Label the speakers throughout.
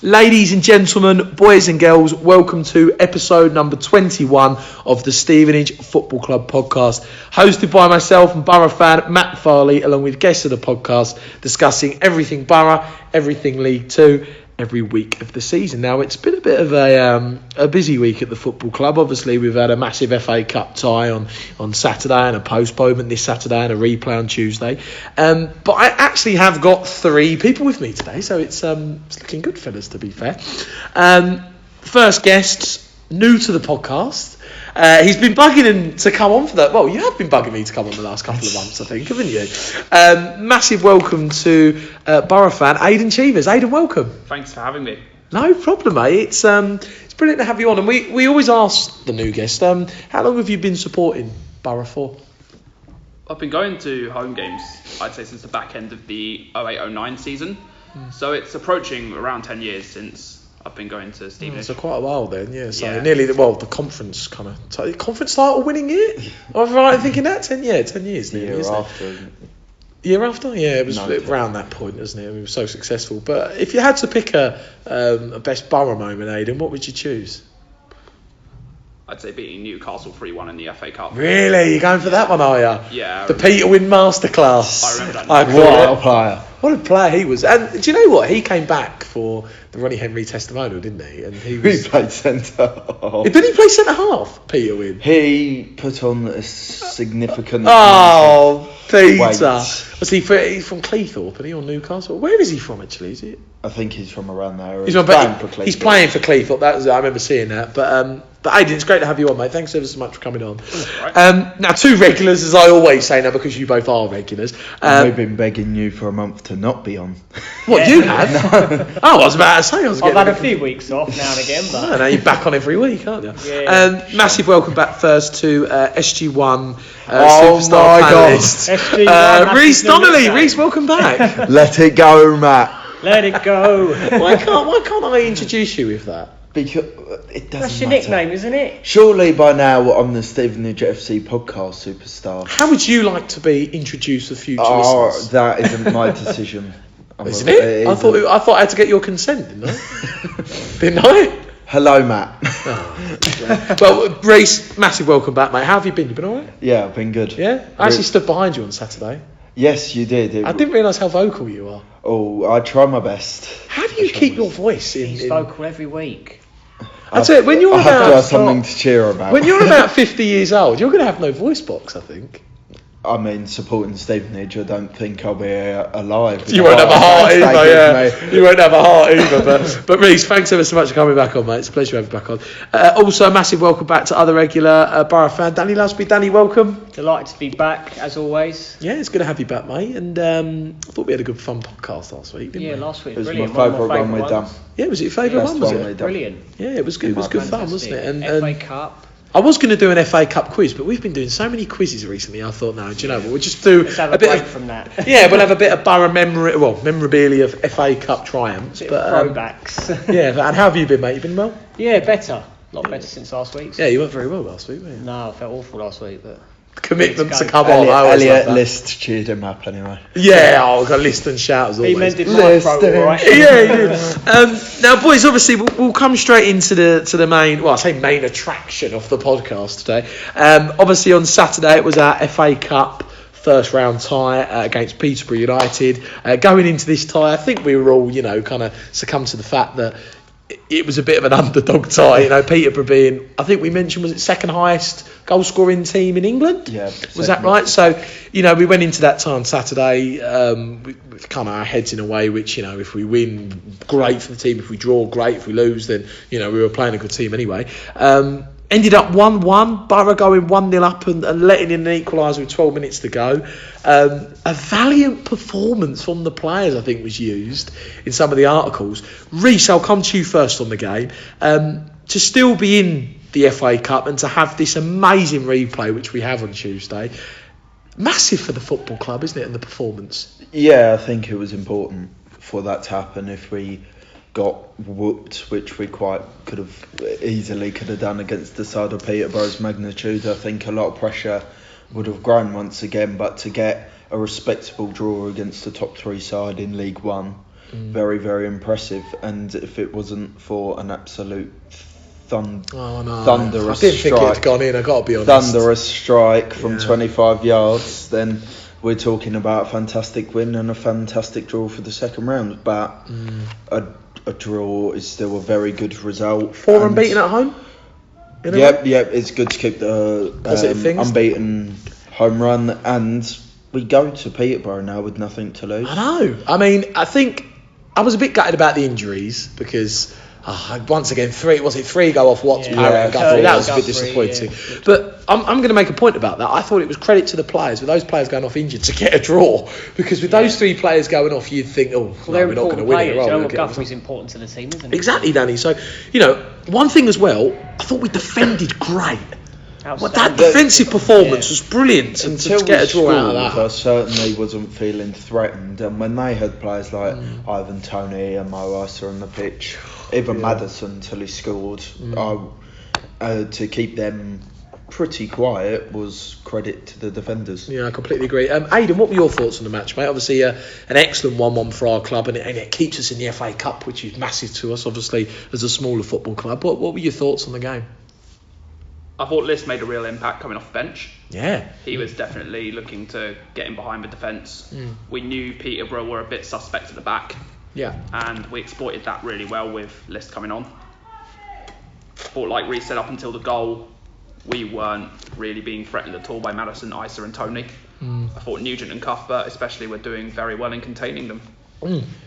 Speaker 1: Ladies and gentlemen, boys and girls, welcome to episode number 21 of the Stevenage Football Club podcast, hosted by myself and Boro fan Matt Farley, along with guests of the podcast, discussing everything Boro, everything League Two, every week of the season. Now, it's been a bit of a busy week at the football club. Obviously, we've had a massive FA Cup tie on Saturday and a postponement this Saturday and a replay on Tuesday. But I actually have got three people with me today, so it's looking good, fellas, to be fair. First guest, new to the podcast. He's been bugging him to come on for that. Well, you have been bugging me to come on the last couple of months, I think, haven't you? Massive welcome to Boro fan Aidan Cheevers. Aidan, welcome.
Speaker 2: Thanks for having me.
Speaker 1: No problem, mate. It's brilliant to have you on. And we always ask the new guest, how long have you been supporting Boro for?
Speaker 2: I've been going to home games, I'd say, since the back end of the 08-09 season. So it's approaching around 10 years since I've been going to Stevenage.
Speaker 1: So quite a while then, yeah. So nearly the conference kind of conference title winning year. Am I right in thinking that? 10 years nearly. Year after, yeah, it was around that point, wasn't it? We were so successful. But if you had to pick a best Boro moment, Aidan, what would you choose?
Speaker 2: I'd say beating Newcastle 3-1 in the FA Cup.
Speaker 1: Really? You're going for that one, are you?
Speaker 2: Yeah.
Speaker 1: The Peter Wynn masterclass.
Speaker 2: I remember that.
Speaker 1: What a player. What a player he was. And do you know what? He came back for the Ronnie Henry testimonial, didn't he? And he
Speaker 3: played centre half.
Speaker 1: Did he play centre half, Peter Wynn?
Speaker 3: He put on a significant
Speaker 1: Peter.
Speaker 3: weight.
Speaker 1: Was he from Cleethorpe, and he on Newcastle? Where is he from, actually? Is it?
Speaker 3: I think he's from around there.
Speaker 1: He's playing for Cleethorpe. I remember seeing that. But Aidan, it's great to have you on, mate. Thanks ever so much for coming on.
Speaker 2: Right.
Speaker 1: Now, two regulars, as I always say now, because you both are regulars.
Speaker 3: We've been begging you for a month to not be on.
Speaker 1: What, you have? No. I was about to say.
Speaker 4: I've had a few weeks off now and again. But
Speaker 1: now you're back on every week, aren't you?
Speaker 4: Yeah.
Speaker 1: Massive welcome back first to SG1
Speaker 3: Oh
Speaker 1: superstar
Speaker 3: my
Speaker 1: panellist.
Speaker 4: SG1,
Speaker 1: Reece Donnelly. Reece, welcome back.
Speaker 3: Let it go, Matt.
Speaker 4: Let it go.
Speaker 1: Why can't I introduce you with that?
Speaker 3: Because it doesn't
Speaker 4: That's your
Speaker 3: matter.
Speaker 4: nickname, isn't it?
Speaker 3: Surely by now I'm the Stevenage FC podcast superstar.
Speaker 1: How would you like to be introduced to future listeners?
Speaker 3: That isn't my decision.
Speaker 1: Isn't it? I thought I had to get your consent, didn't I? Didn't I?
Speaker 3: Hello, Matt.
Speaker 1: Well, Reece, massive welcome back, mate. How have you been? You been alright?
Speaker 3: Yeah, I've been good.
Speaker 1: Yeah? I actually stood behind you on Saturday.
Speaker 3: Yes, you did.
Speaker 1: I didn't realise how vocal you are.
Speaker 3: Oh, I try my best.
Speaker 1: How do you keep your voice in?
Speaker 4: He's vocal every week.
Speaker 1: I'd say when you're
Speaker 3: I have to have
Speaker 1: about
Speaker 3: something to cheer about.
Speaker 1: when you're about 50 years old, you're going to have no voice box, I think.
Speaker 3: I mean, supporting Stevenage, I don't think I'll be alive.
Speaker 1: You won't have a heart either, yeah. You won't have a heart either. But Reece, thanks ever so much for coming back on, mate. It's a pleasure to have you back on. Also, a massive welcome back to other regular Boro fan, Danny Lusby. Danny, welcome.
Speaker 4: Delighted to be back, as always.
Speaker 1: Yeah, it's good to have you back, mate. And I thought we had a good fun podcast last week, didn't we?
Speaker 4: Last week
Speaker 3: It was
Speaker 4: brilliant.
Speaker 3: my
Speaker 4: One of
Speaker 3: favourite one we've done.
Speaker 1: Yeah, was it your favourite
Speaker 3: Best
Speaker 1: one, was
Speaker 3: one
Speaker 1: it?
Speaker 3: we've done.
Speaker 4: Brilliant.
Speaker 1: Yeah, it was good. It was good fun, wasn't it? And
Speaker 4: FA Cup.
Speaker 1: I was going to do an FA Cup quiz, but we've been doing so many quizzes recently. I thought, no, do you know what? We'll just do
Speaker 4: Let's have a
Speaker 1: bit
Speaker 4: break
Speaker 1: of,
Speaker 4: from that.
Speaker 1: Yeah, we'll have a bit of Boro memorabilia of FA Cup triumphs.
Speaker 4: Bit
Speaker 1: But
Speaker 4: of throwbacks.
Speaker 1: yeah, and how have you been, mate? You been well?
Speaker 4: Yeah, better. A lot better since last week.
Speaker 1: Yeah, you weren't very well last week, were you?
Speaker 4: No, I felt awful last week, but
Speaker 1: Commitment to come on. I always love
Speaker 3: Elliot
Speaker 1: that.
Speaker 3: List cheered him up anyway.
Speaker 1: Yeah, I've got list and shout as always.
Speaker 4: he mended my throat, all right?
Speaker 1: Yeah, he did. Now, boys, obviously, we'll come straight into the main, well, I say main attraction of the podcast today. Obviously, on Saturday, it was our FA Cup first round tie against Peterborough United. Going into this tie, I think we were all, kind of succumbed to the fact that it was a bit of an underdog tie. Peterborough being, I think we mentioned, was it second highest goal scoring team in England?
Speaker 3: Yeah.
Speaker 1: Was that right? So, we went into that tie on Saturday with kind of our heads in a way which, if we win, great for the team. If we draw, great. If we lose, then, we were playing a good team anyway. Ended up 1-1, Boro going 1-0 up and letting in an equaliser with 12 minutes to go. A valiant performance from the players, I think, was used in some of the articles. Reece, I'll come to you first on the game. To still be in the FA Cup and to have this amazing replay, which we have on Tuesday, massive for the football club, isn't it, and the performance?
Speaker 3: Yeah, I think it was important for that to happen. If we got whooped, which we quite could have done against the side of Peterborough's magnitude, I think a lot of pressure would have grown once again. But to get a respectable draw against the top three side in League One very, very impressive. And if it wasn't for an absolute thunderous
Speaker 1: I didn't think it
Speaker 3: strike,
Speaker 1: had gone in, I got to be honest.
Speaker 3: thunderous strike from 25 yards, then we're talking about a fantastic win and a fantastic draw for the second round. But a draw is still a very good result.
Speaker 1: 4 unbeaten at home?
Speaker 3: Yep, it's good to keep the unbeaten home run, and we go to Peterborough now with nothing to lose.
Speaker 1: I know. I mean, I think I was a bit gutted about the injuries because once again, 3 go off Watts, Parrott and Guthrie. That was a bit disappointing. Yeah. But I'm going to make a point about that. I thought it was credit to the players, with those players going off injured, to get a draw. Because with those 3 players going off, you'd think, we're not going to win it.
Speaker 4: Guthrie's important to the team, isn't he?
Speaker 1: Exactly, Danny. So, one thing as well, I thought we defended great. That defensive performance was brilliant.
Speaker 3: Until
Speaker 1: to get a draw out of that.
Speaker 3: I certainly wasn't feeling threatened. And when they had players like Ivan Toney and Mo Issa on the pitch, even Maddison until he scored, to keep them pretty quiet was credit to the defenders.
Speaker 1: Yeah, I completely agree. Aidan, what were your thoughts on the match, mate? Obviously, an excellent 1-1 for our club, and it keeps us in the FA Cup, which is massive to us, obviously, as a smaller football club. What were your thoughts on the game?
Speaker 2: I thought List made a real impact coming off the bench.
Speaker 1: Yeah.
Speaker 2: He was definitely looking to get in behind the defence. We knew Peterborough were a bit suspect at the back.
Speaker 1: Yeah.
Speaker 2: And we exploited that really well with List coming on. Thought, like Reece said, up until the goal, we weren't really being threatened at all by Maddison, Issa and Toney. I thought Nugent and Cuthbert especially were doing very well in containing them.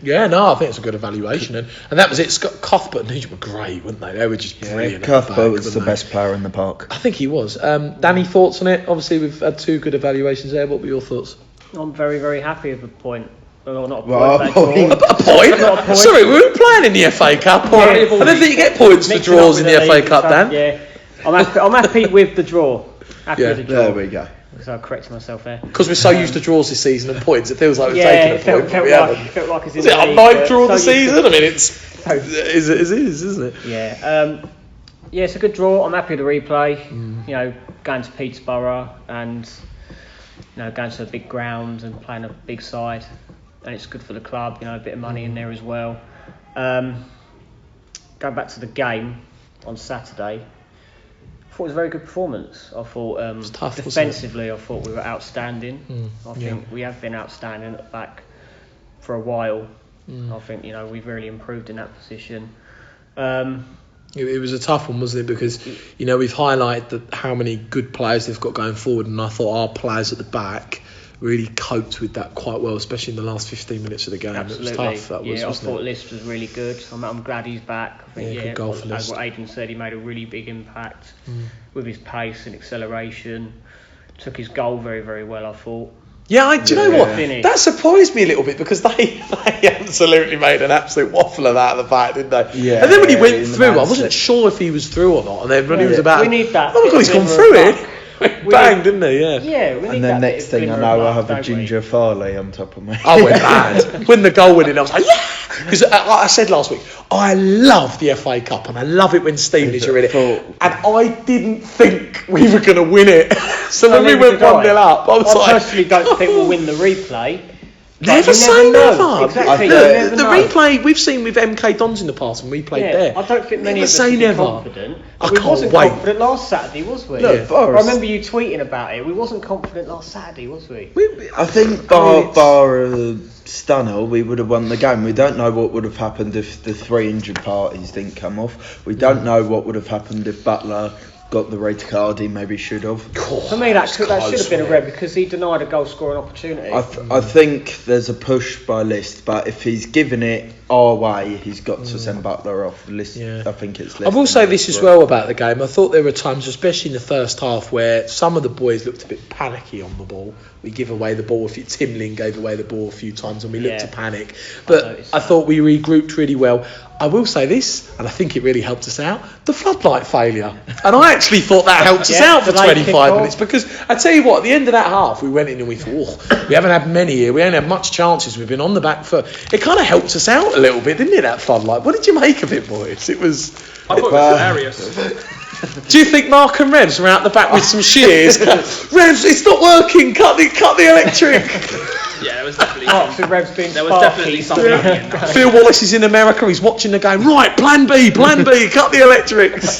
Speaker 1: Yeah, no, I think it's a good evaluation, and that was it. Cuthbert and Nugent were great, weren't they? They were just brilliant.
Speaker 3: Cuthbert was the best player in the park.
Speaker 1: I think he was. Danny, thoughts on it? Obviously, we've had 2 good evaluations there. What were your thoughts?
Speaker 4: I'm very, very happy with the point. Well, not a
Speaker 1: point. A point? Sorry, we were playing in the FA Cup. I don't think you get points for draws in the FA Cup, Dan.
Speaker 4: Yeah, I'm happy with the draw. Happy with the draw.
Speaker 3: There we go.
Speaker 4: So I corrected myself there.
Speaker 1: Because we're so used to draws this season and points, it feels like we've taken a point.
Speaker 4: It felt like it's in
Speaker 1: the league. Is it a 9th draw of the season? I mean, it's isn't it?
Speaker 4: Yeah. It's a good draw. I'm happy with the replay. Going to Peterborough and going to a big ground and playing a big side, and it's good for the club. A bit of money in there as well. Going back to the game on Saturday. I thought it was a very good performance. I thought
Speaker 1: tough,
Speaker 4: defensively, I thought we were outstanding. I think we have been outstanding at the back for a while. I think we've really improved in that position.
Speaker 1: It was a tough one, wasn't it? Because we've highlighted how many good players they've got going forward, and I thought our players at the back really coped with that quite well, especially in the last 15 minutes of the game.
Speaker 4: Absolutely.
Speaker 1: It was tough.
Speaker 4: I thought List was really good. I'm glad he's back. I think,
Speaker 1: good goal for List.
Speaker 4: As what Aidan said, he made a really big impact with his pace and acceleration. Took his goal very, very well, I thought.
Speaker 1: Yeah, do you know what? That surprised me a little bit because they absolutely made an absolute waffle of that at the back, didn't they?
Speaker 3: Yeah.
Speaker 1: And then when he went through, I wasn't sure if he was through or not. And then when he was about,
Speaker 4: we need that.
Speaker 1: Oh my God, he's gone through it. Bang, didn't he? Yeah.
Speaker 4: Yeah. We need
Speaker 3: and then next thing I know, I have a ginger Farley on top of me.
Speaker 1: I went mad. When the goal went in, I was like, yeah! Because like I said last week, I love the FA Cup and I love it when Stevenage are in it. And I didn't think we were going to win it. So when we went 1-0 up, I was like...
Speaker 4: I personally don't think we'll win the replay.
Speaker 1: Never say never.
Speaker 4: Exactly.
Speaker 1: The replay we've seen with MK Dons in the past when we played there.
Speaker 4: I don't think many of us
Speaker 1: say
Speaker 4: were
Speaker 1: never.
Speaker 4: confident.
Speaker 1: I
Speaker 4: We
Speaker 1: can't
Speaker 4: wasn't
Speaker 1: wait.
Speaker 4: confident last Saturday, was we?
Speaker 3: Look,
Speaker 4: I remember you tweeting about it. We wasn't confident last Saturday, was we?
Speaker 3: I think bar Stunner, we would have won the game. We don't know what would have happened if the 3 injured parties didn't come off. We don't know what would have happened if Butler got the red card. He maybe should have.
Speaker 4: For me, that should have been a red because he denied a goal scoring opportunity.
Speaker 3: I think there's a push by List, but if he's given it our way, he's got to send Butler off. List. I think it's List.
Speaker 1: I will say this as well about the game. I thought there were times, especially in the first half, where some of the boys looked a bit panicky on the ball. We give away the ball. Tim Lin gave away the ball a few times and we looked to panic. But I thought we regrouped really well. I will say this, and I think it really helped us out, the floodlight failure. And I actually thought that helped us out for 25 minutes because I tell you what, at the end of that half, we went in and we thought, we haven't had many here. We haven't had much chances. We've been on the back foot. It kind of helped us out a little bit, didn't it, that floodlight? What did you make of it, boys? I thought
Speaker 2: it was hilarious.
Speaker 1: Do you think Mark and Revs were out the back with some shears? Revs, it's not working. Cut the electric.
Speaker 2: Yeah, there was definitely
Speaker 4: Marks and Revs being
Speaker 2: there was definitely something in that.
Speaker 1: Phil Wallace is in America. He's watching the game. Right, plan B, cut the electrics.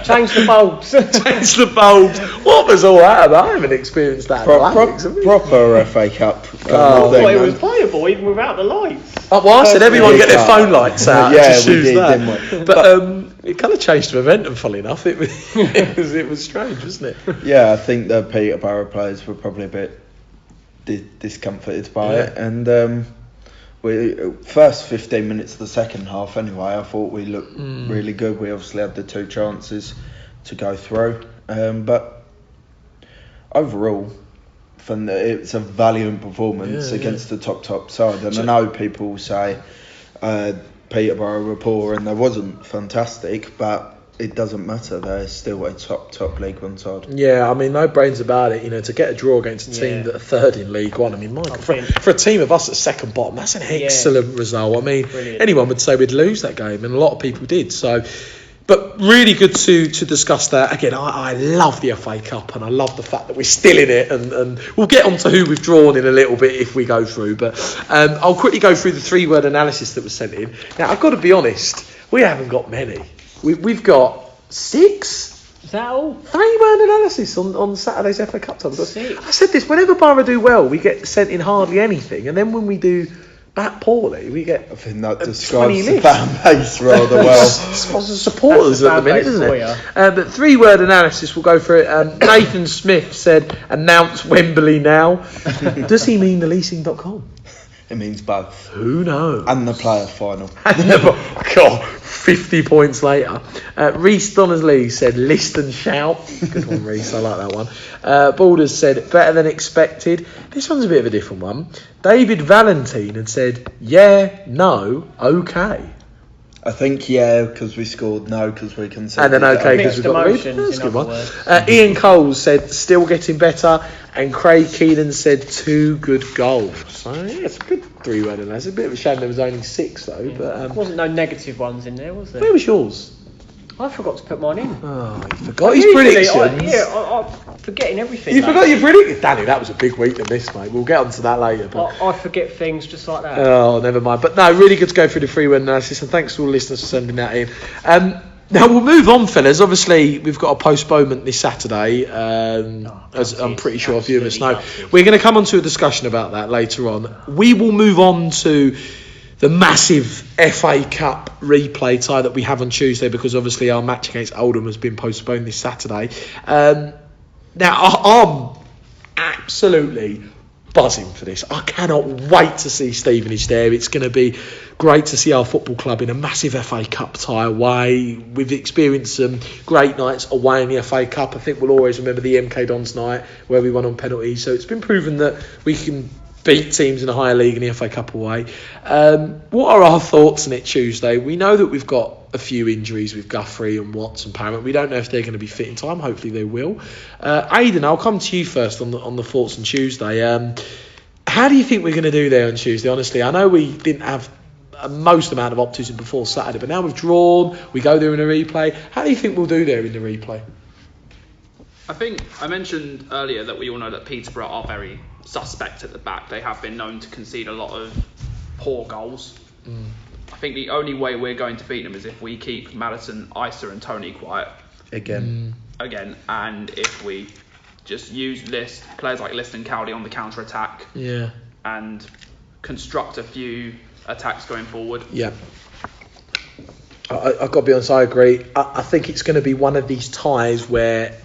Speaker 4: Change the bulbs.
Speaker 1: Change the bulbs. What was all that about? I haven't experienced that.
Speaker 3: Proper FA Cup.
Speaker 4: Well, it was playable even without the lights.
Speaker 1: Well, I said everyone get their phone lights out.
Speaker 3: Yeah,
Speaker 1: just
Speaker 3: we
Speaker 1: use
Speaker 3: did,
Speaker 1: that.
Speaker 3: didn't we?
Speaker 1: But it kind of changed the momentum. Funnily enough, it was strange, wasn't it?
Speaker 3: Yeah, I think the Peterborough players were probably a bit discomforted by it, and we first 15 minutes of the second half anyway, I thought we looked really good. We obviously had the 2 chances to go through, but overall it's a valiant performance against the top side, and I know people say Peterborough were poor and they wasn't fantastic, but it doesn't matter, they're still a top League One side.
Speaker 1: Yeah, I mean, no brains about it. You know, to get a draw against a team that are third in League One, I mean, for a team of us at second bottom, that's an excellent result. I mean, anyone would say we'd lose that game, and a lot of people did. So, but really good to discuss that. Again, I love the FA Cup, and I love the fact that we're still in it, and we'll get on to who we've drawn in a little bit if we go through. But I'll quickly go through the 3-word analysis that was sent in. Now, I've got to be honest, we haven't got many. We've got 6?
Speaker 4: Is that all?
Speaker 1: 3-word analysis on Saturday's FA Cup time. I said this, whenever Boro do well, we get sent in hardly anything, and then when we do bat poorly, we get
Speaker 3: I think that describes the fan base rather well.
Speaker 1: Supporters at the minute, doesn't it? But 3-word analysis, we'll go for it. Nathan Smith said, announce Wembley now. Does he mean the leasing.com?
Speaker 3: It means both.
Speaker 1: Who knows?
Speaker 3: And the player final.
Speaker 1: God, 50 points later. Reece Donnersley said, list and shout. Good one, Reece. I like that one. Balders said, better than expected. This one's a bit of a different one. David Valentine had said, yeah, no, okay.
Speaker 3: I think because we scored, no because we conceded.
Speaker 1: And then okay because we got rid. That's a good one. Ian Coles said still getting better, and Craig Keenan said 2 good goals. So yeah, it's a good 3-word analysis. It's a bit of a shame there was only 6 though. Yeah. But
Speaker 4: there wasn't no negative ones in there, was there?
Speaker 1: Where was yours?
Speaker 4: I forgot to put mine in.
Speaker 1: Oh, you forgot his predictions.
Speaker 4: I'm forgetting everything.
Speaker 1: You forgot your predictions. Danny, that was a big week to miss, mate. We'll get onto that later. But
Speaker 4: I forget things just like that.
Speaker 1: Oh, never mind. But no, really good to go through the 3-word analysis, and thanks to all the listeners for sending that in. Now we'll move on, fellas. Obviously, we've got a postponement this Saturday, as I'm pretty sure a few of us know. We're going to come on to a discussion about that later on. We will move on to the massive FA Cup replay tie that we have on Tuesday, because obviously our match against Oldham has been postponed this Saturday. Now, I'm absolutely buzzing for this. I cannot wait to see Stevenage there. It's going to be great to see our football club in a massive FA Cup tie away. We've experienced some great nights away in the FA Cup. I think we'll always remember the MK Dons night where we won on penalties. So it's been proven that we can beat teams in a higher league in the FA Cup away. What are our thoughts on it Tuesday? We know that we've got a few injuries with Guthrie and Watts and Parrott. We don't know if they're going to be fit in time. Hopefully they will. Aidan, I'll come to you first on the thoughts on Tuesday. How do you think we're going to do there on Tuesday? Honestly, I know we didn't have a most amount of optimism before Saturday, but now we've drawn, we go there in a replay. How do you think we'll do there in the replay?
Speaker 2: I think I mentioned earlier that we all know that Peterborough are very suspect at the back. They have been known to concede a lot of poor goals. I think the only way we're going to beat them is if we keep Madison, Isa and Tony quiet. Again, and if we just use players like List and Cowley on the counter-attack.
Speaker 1: Yeah.
Speaker 2: And construct a few attacks going forward.
Speaker 1: Yeah. I've got to be honest, I agree. I think it's going to be one of these ties where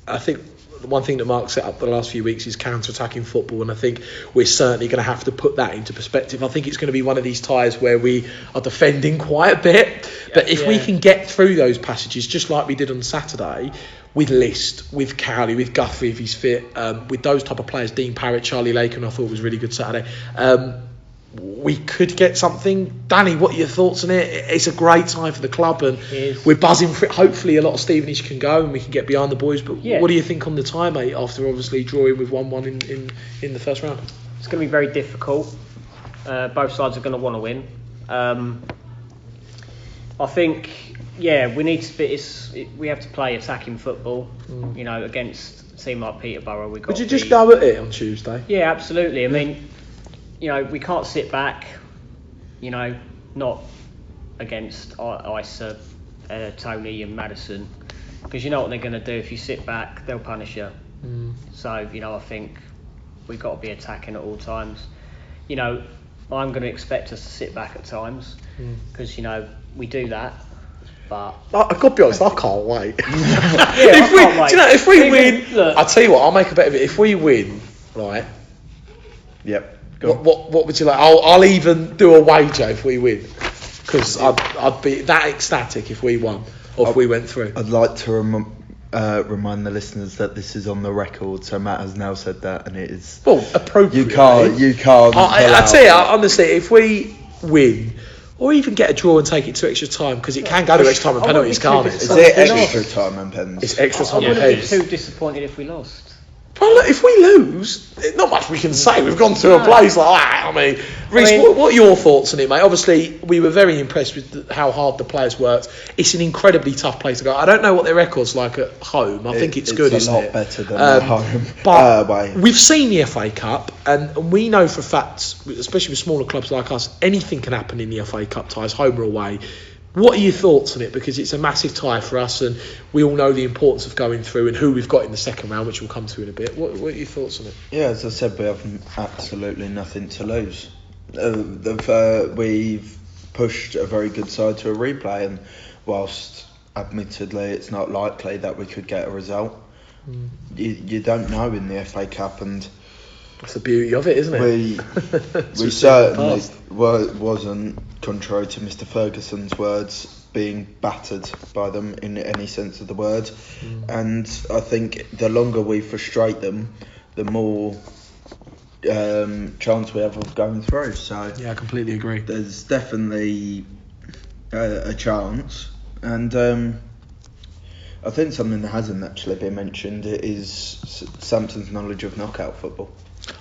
Speaker 1: I think the one thing that Mark set up the last few weeks is counter-attacking football, and I think we're certainly going to have to put that into perspective. I think it's going to be one of these ties where we are defending quite a bit, but if we can get through those passages, just like we did on Saturday, with List, with Cowley, with Guthrie if he's fit, with those type of players, Dean Parrott, Charlie Lakin, I thought was really good Saturday. We could get something. Danny, what are your thoughts on it? It's a great time for the club, and we're buzzing for it. Hopefully a lot of Stevenage can go and we can get behind the boys, but what do you think on the tie, mate, after obviously drawing with 1-1 in the first round?
Speaker 4: It's going to be very difficult. Both sides are going to want to win. I think we need to we have to play attacking football, against team like Peterborough, we got.
Speaker 1: Would you just go at it on Tuesday?
Speaker 4: Yeah, absolutely. I mean, we can't sit back. Not against Isa, Tony and Madison, because you know what they're going to do. If you sit back, they'll punish you. So I think we've got to be attacking at all times. I'm going to expect us to sit back at times because we do that. But
Speaker 1: I've got to be honest, I can't wait.
Speaker 4: I can't wait.
Speaker 1: If we win, look, I'll tell you what, I'll make a bet of it. If we win, right?
Speaker 3: Yep.
Speaker 1: What would you like? I'll even do a wager if we win, because I'd be that ecstatic if we won or if we went through.
Speaker 3: I'd like to remind the listeners that this is on the record, so Matt has now said that, and it is
Speaker 1: appropriate.
Speaker 3: You can't.
Speaker 1: I tell you, honestly, if we win. Or even get a draw and take it to extra time, because it can go to extra time and penalties, can't it?
Speaker 3: Is it extra time and penalties?
Speaker 1: It's extra time and
Speaker 4: I wouldn't be
Speaker 1: penalties.
Speaker 4: too disappointed if we lost.
Speaker 1: Well, look, if we lose, not much we can say. We've gone to a place like that. I mean, Reece, what are your thoughts on it, mate? Obviously, we were very impressed with how hard the players worked. It's an incredibly tough place to go. I don't know what their record's like at home. I think it's good, isn't it?
Speaker 3: It's a lot better than at home.
Speaker 1: But we've seen the FA Cup, and we know for a fact, especially with smaller clubs like us, anything can happen in the FA Cup ties, home or away. What are your thoughts on it? Because it's a massive tie for us, and we all know the importance of going through and who we've got in the second round, which we'll come to in a bit. What are your thoughts on it?
Speaker 3: Yeah, as I said, we have absolutely nothing to lose. We've pushed a very good side to a replay, and whilst admittedly it's not likely that we could get a result, you don't know in the FA Cup, and
Speaker 1: that's the beauty of it, isn't it?
Speaker 3: We certainly wasn't, contrary to Mr. Ferguson's words, being battered by them in any sense of the word. And I think the longer we frustrate them, the more chance we have of going through. So
Speaker 1: yeah, I completely agree.
Speaker 3: There's definitely a chance, and I think something that hasn't actually been mentioned is Sampson's knowledge of knockout football.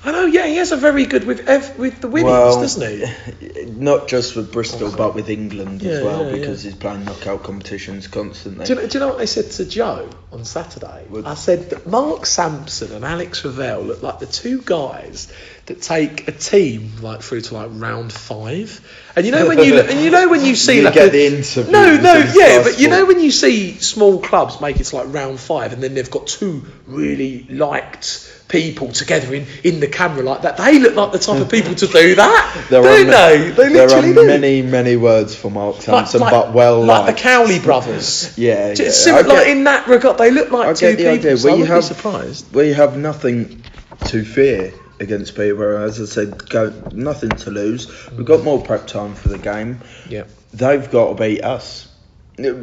Speaker 1: I know, yeah, he has a very good with the winnings, doesn't he?
Speaker 3: Not just with Bristol, but with England as well, because he's playing knockout competitions constantly.
Speaker 1: Do you know what I said to Joe on Saturday? I said that Mark Sampson and Alex Ravel look like the two guys that take a team like through to like round 5. And you know when you see
Speaker 3: you
Speaker 1: like
Speaker 3: get the interviews.
Speaker 1: but you know when you see small clubs make it to like round 5, and then they've got two really liked people together in the camera like that, they look like the type of people to do that, don't they? They literally do.
Speaker 3: There are many words for Mark Sampson, but
Speaker 1: like the Cowley brothers.
Speaker 3: Yeah.
Speaker 1: In that regard, they look like two people.
Speaker 3: Idea.
Speaker 1: So I wouldn't be surprised.
Speaker 3: We have nothing to fear against Peterborough. As I said, nothing to lose. We've got more prep time for the game.
Speaker 1: Yeah.
Speaker 3: They've got to beat us.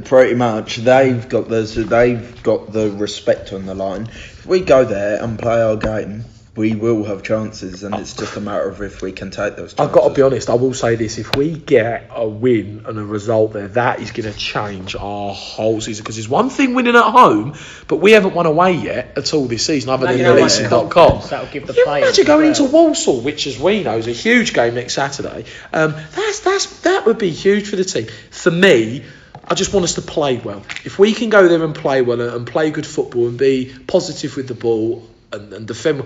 Speaker 3: Pretty much, they've got the respect on the line. If we go there and play our game, we will have chances, and it's just a matter of if we can take those chances.
Speaker 1: I've got to be honest, I will say this: if we get a win and a result there, that is going to change our whole season. Because it's one thing winning at home, but we haven't won away yet at all this season, other than releasing.com.
Speaker 4: That'll give the
Speaker 1: you
Speaker 4: players
Speaker 1: imagine going into Walsall, which, as we know, is a huge game next Saturday. That would be huge for the team. For me, I just want us to play well. If we can go there and play well and play good football and be positive with the ball and defend,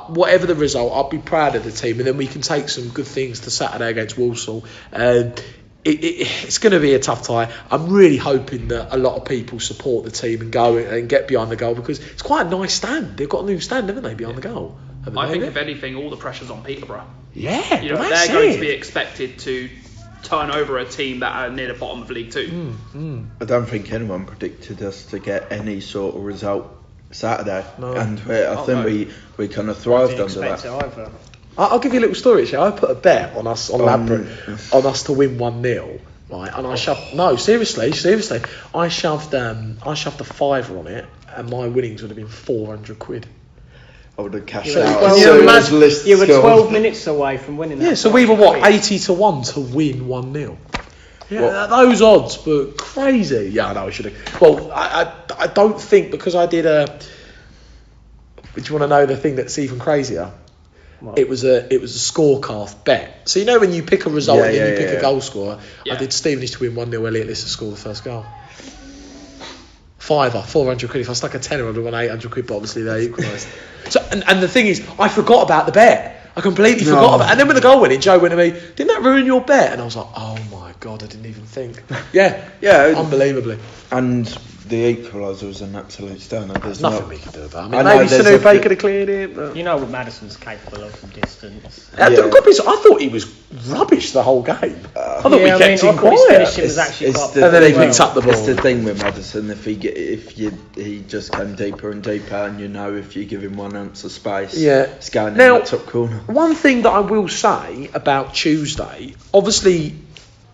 Speaker 1: whatever the result, I'll be proud of the team, and then we can take some good things to Saturday against Walsall. It's going to be a tough tie. I'm really hoping that a lot of people support the team and go and get behind the goal, because it's quite a nice stand. They've got a new stand, haven't they, behind the goal?
Speaker 2: I think, if anything, all the pressure's on Peterborough.
Speaker 1: Yeah,
Speaker 2: they're going to be expected to turn over a team that are near the bottom of League Two.
Speaker 3: I don't think anyone predicted us to get any sort of result Saturday, and I think we kind of thrived under that.
Speaker 1: I'll give you a little story. Actually, I put a bet on us on Ladbroke on us to win 1-0. Right, and I shoved. Seriously. I shoved a fiver on it, and my winnings would have been £400.
Speaker 3: I would have cashed
Speaker 4: out. You were 12 minutes away from winning that.
Speaker 1: Yeah, so we were 80-1 to win 1-0. Yeah, those odds were crazy. Yeah, I know I should have. Well, I don't think, because I did a. Do you want to know the thing that's even crazier? What? It was a scorecast bet. So you know when you pick a result and then you pick a goal scorer. Yeah. I did Stevenage to win 1-0. Elliot Lister score the first goal. fiver, 400 quid. If I stuck a tenner, I'd have won 800 quid, but obviously they equalised. So, and the thing is, I forgot about the bet. I completely forgot about it. And then when the goal went in, Joe went to me, didn't that ruin your bet? And I was like, oh my God, I didn't even think. Yeah, unbelievably.
Speaker 3: And the equaliser was an absolute stunner. There's
Speaker 1: nothing we could do about it. I mean, maybe Sanupe could have cleared it. But...
Speaker 4: You know what Maddison's capable of from distance.
Speaker 1: I thought he was rubbish the whole game. I thought we kept him quiet.
Speaker 4: His was actually
Speaker 1: and then he picked up the ball.
Speaker 3: It's the thing with Maddison, he just came deeper and deeper, and if you give him 1 ounce of space, it's going in that top corner.
Speaker 1: One thing that I will say about Tuesday, obviously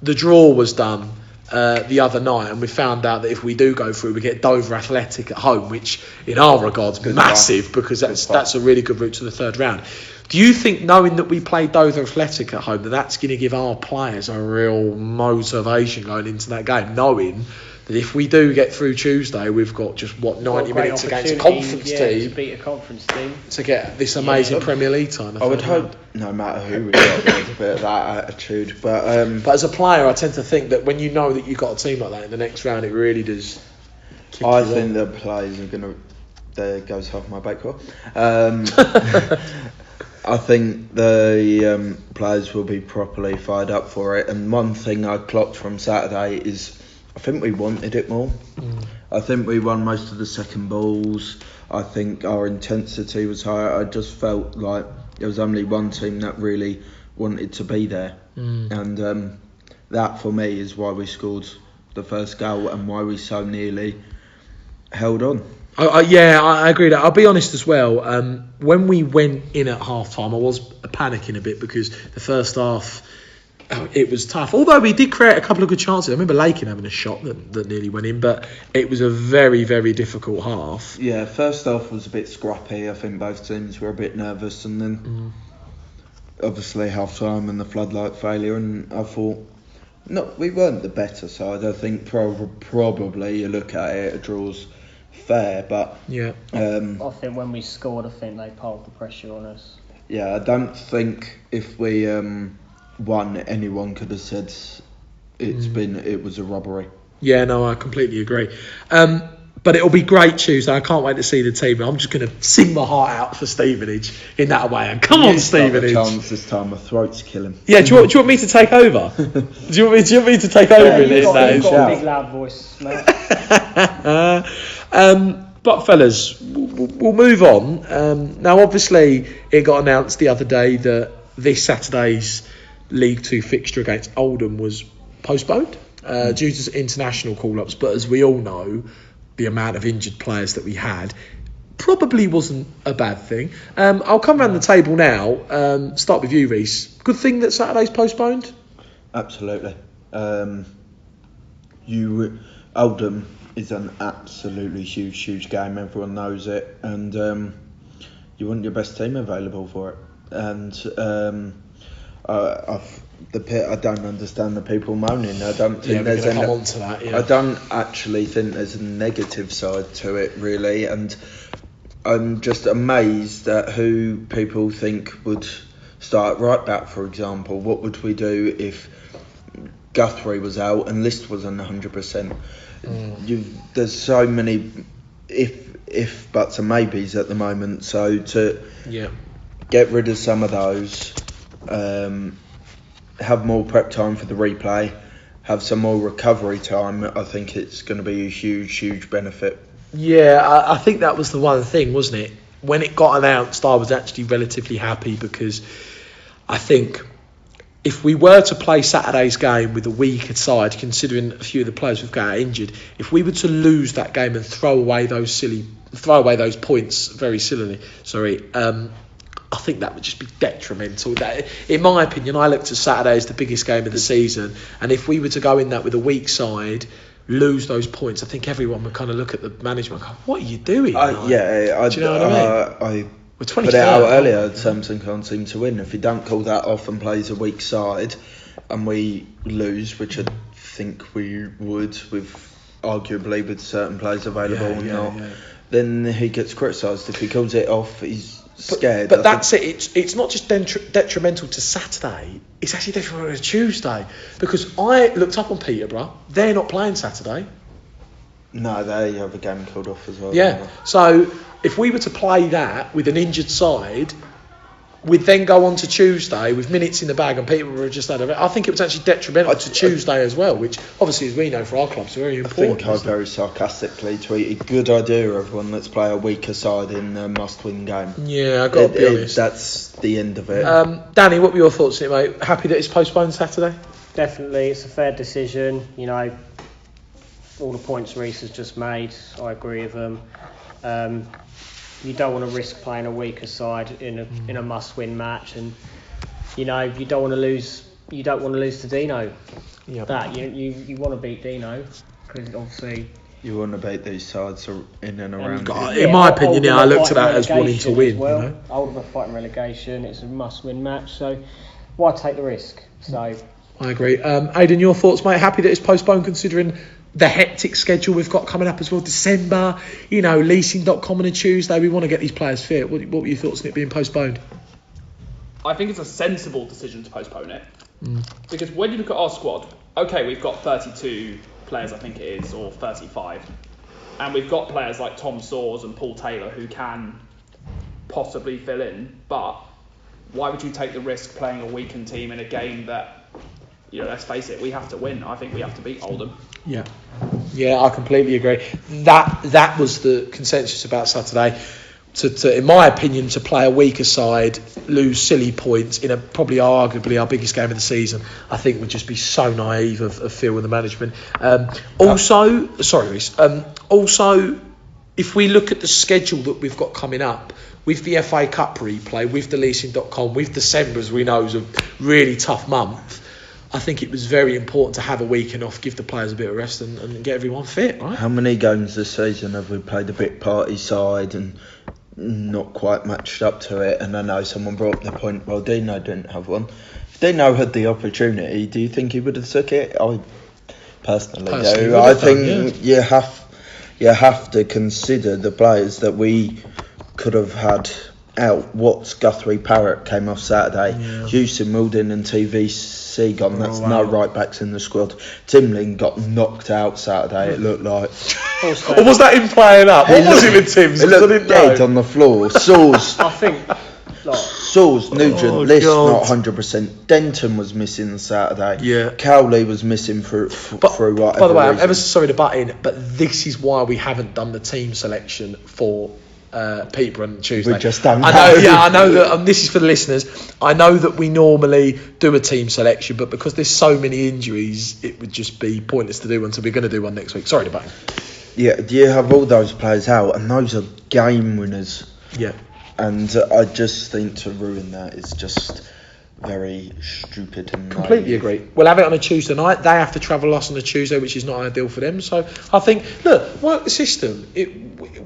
Speaker 1: the draw was done the other night, and we found out that if we do go through, we get Dover Athletic at home, which in our regards massive, because that's a really good route to the third round. Do you think, knowing that we play Dover Athletic at home, that's going to give our players a real motivation going into that game, knowing that if we do get through Tuesday, we've got just 90 minutes against a conference team
Speaker 4: to beat a conference team
Speaker 1: to get this amazing Premier League time?
Speaker 3: I would hope no matter who we got, there's a bit of that attitude. But
Speaker 1: as a player, I tend to think that when you know that you've got a team like that in the next round, it really does.
Speaker 3: I think the players are going to. There goes half my backcourt. I think the players will be properly fired up for it. And one thing I clocked from Saturday is, I think we wanted it more. I think we won most of the second balls. I think our intensity was higher. I just felt like there was only one team that really wanted to be there. And that for me is why we scored the first goal and why we so nearly held on.
Speaker 1: I agree with that. I'll be honest as well. When we went in at half time, I was panicking a bit because the first half, it was tough. Although we did create a couple of good chances. I remember Lakin having a shot that nearly went in, but it was a very, very difficult half.
Speaker 3: Yeah, first half was a bit scrappy. I think both teams were a bit nervous, and then obviously half time and the floodlight failure, and I thought, no, we weren't the better side. I think probably you look at it, a draw's fair, but
Speaker 4: I think when we scored, I think they piled the pressure on us.
Speaker 3: Yeah, I don't think if we won, anyone could have said it was a robbery.
Speaker 1: Yeah, no, I completely agree. But it'll be great Tuesday. I can't wait to see the team. I'm just going to sing my heart out for Stevenage in that way. And come on, Stevenage!
Speaker 3: Chance this time, my throat's killing.
Speaker 1: Yeah, do you want me to take over? do you want me to take over in this stage?
Speaker 4: You've got a big loud voice, Matt.
Speaker 1: But fellas, we'll move on. Now, obviously, it got announced the other day that this Saturday's League 2 fixture against Oldham was postponed due to international call-ups. But as we all know, the amount of injured players that we had probably wasn't a bad thing. I'll come around the table now. Start with you, Reece. Good thing that Saturday's postponed?
Speaker 3: Absolutely. Oldham is an absolutely huge game. Everyone knows it, and you want your best team available for it. And I don't understand the people moaning. I don't think there's
Speaker 1: come on to that. Yeah.
Speaker 3: I don't actually think there's a negative side to it, really, and I'm just amazed at who people think would start right back. For example, what would we do if Guthrie was out and List wasn't 100%? There's so many if buts and maybes at the moment. So to get rid of some of those, have more prep time for the replay, have some more recovery time, I think it's going to be a huge benefit.
Speaker 1: Yeah, I think that was the one thing, wasn't it? When it got announced, I was actually relatively happy because I think if we were to play Saturday's game with a weaker side, considering a few of the players we've got injured, if we were to lose that game and throw away those points very sillily, I think that would just be detrimental. That, in my opinion, I looked at Saturday as the biggest game of the season, and if we were to go in that with a weak side, lose those points, I think everyone would kind of look at the management and go, what are you doing?
Speaker 3: Do you know what I mean? I put it out earlier, Samson can't seem to win. If he don't call that off and plays a weak side and we lose, which I think we would, arguably with certain players available then he gets criticised. If he calls it off, he's scared.
Speaker 1: But that's it. It's not just detrimental to Saturday, it's actually detrimental to Tuesday. Because I looked up on Peterborough, they're not playing Saturday.
Speaker 3: No, they have a game called off as well.
Speaker 1: Yeah. So if we were to play that with an injured side, we'd then go on to Tuesday with minutes in the bag and people were just I think it was actually detrimental to Tuesday as well, which obviously, as we know, for our clubs, is very important.
Speaker 3: I think I very sarcastically tweeted, good idea everyone, let's play a weaker side in a must-win game.
Speaker 1: Yeah, I've got to be honest.
Speaker 3: That's the end of it.
Speaker 1: Danny, what were your thoughts on it, mate? Happy that it's postponed Saturday?
Speaker 4: Definitely, it's a fair decision. You know, all the points Reece has just made, I agree with them. You don't want to risk playing a weaker side in a must-win match, and you know you don't want to lose. You don't want to lose to Dino.
Speaker 1: Yeah.
Speaker 4: That you want to beat Dino because obviously
Speaker 3: You want to beat these sides in and around.
Speaker 1: In my opinion, I looked at that as wanting to win.
Speaker 4: Well,
Speaker 1: You know?
Speaker 4: Oldham are fighting relegation. It's a must-win match, so why take the risk? So
Speaker 1: I agree. Aidan, your thoughts, mate? Happy that it's postponed considering the hectic schedule we've got coming up as well. December, leasing.com on a Tuesday. We want to get these players fit. What were your thoughts on it being postponed?
Speaker 2: I think it's a sensible decision to postpone it. Because when you look at our squad, okay, we've got 32 players, I think it is, or 35. And we've got players like Tom Sawers and Paul Taylor who can possibly fill in. But why would you take the risk playing a weakened team in a game that, let's face it, we have to win. I think we have to beat Oldham.
Speaker 1: Yeah, I completely agree. That was the consensus about Saturday. To, in my opinion, to play a weaker side, lose silly points in probably arguably our biggest game of the season, I think would just be so naive of Phil and the management. Also, if we look at the schedule that we've got coming up, with the FA Cup replay, with the leasing.com, with December, as we know, is a really tough month. I think it was very important to have a weekend off, give the players a bit of rest and get everyone fit, right?
Speaker 3: How many games this season have we played a bit party side and not quite matched up to it? And I know someone brought up the point, well, Dino didn't have one. If Dino had the opportunity, do you think he would have took it? I personally do. I think you have to consider the players that we could have had out. Watts, Guthrie, Parrott came off Saturday. Houston, Mildon and TVC gone. That's no right backs in the squad. Timlin got knocked out Saturday, it looked like.
Speaker 1: Or was that him playing up? What was it with Tim's?
Speaker 3: He looked dead on the floor. Saws.
Speaker 4: I think
Speaker 3: Saws, Nugent, List not 100%. Denton was missing Saturday.
Speaker 1: Yeah.
Speaker 3: Cowley was missing through whatever
Speaker 1: By the way, I'm
Speaker 3: reason.
Speaker 1: ever so sorry to butt in, but this is why we haven't done the team selection for Peterborough on Tuesday.
Speaker 3: We just don't know.
Speaker 1: I know that this is for the listeners. I know that we normally do a team selection, but because there's so many injuries, it would just be pointless to do one. So we're going to do one next week. Sorry to butt in.
Speaker 3: Yeah, you have all those players out, and those are game winners.
Speaker 1: Yeah.
Speaker 3: And I just think to ruin that is just very stupid. And
Speaker 1: completely agree. We'll have it on a Tuesday night. They have to travel us on a Tuesday, which is not ideal for them. So I think, look, work the system.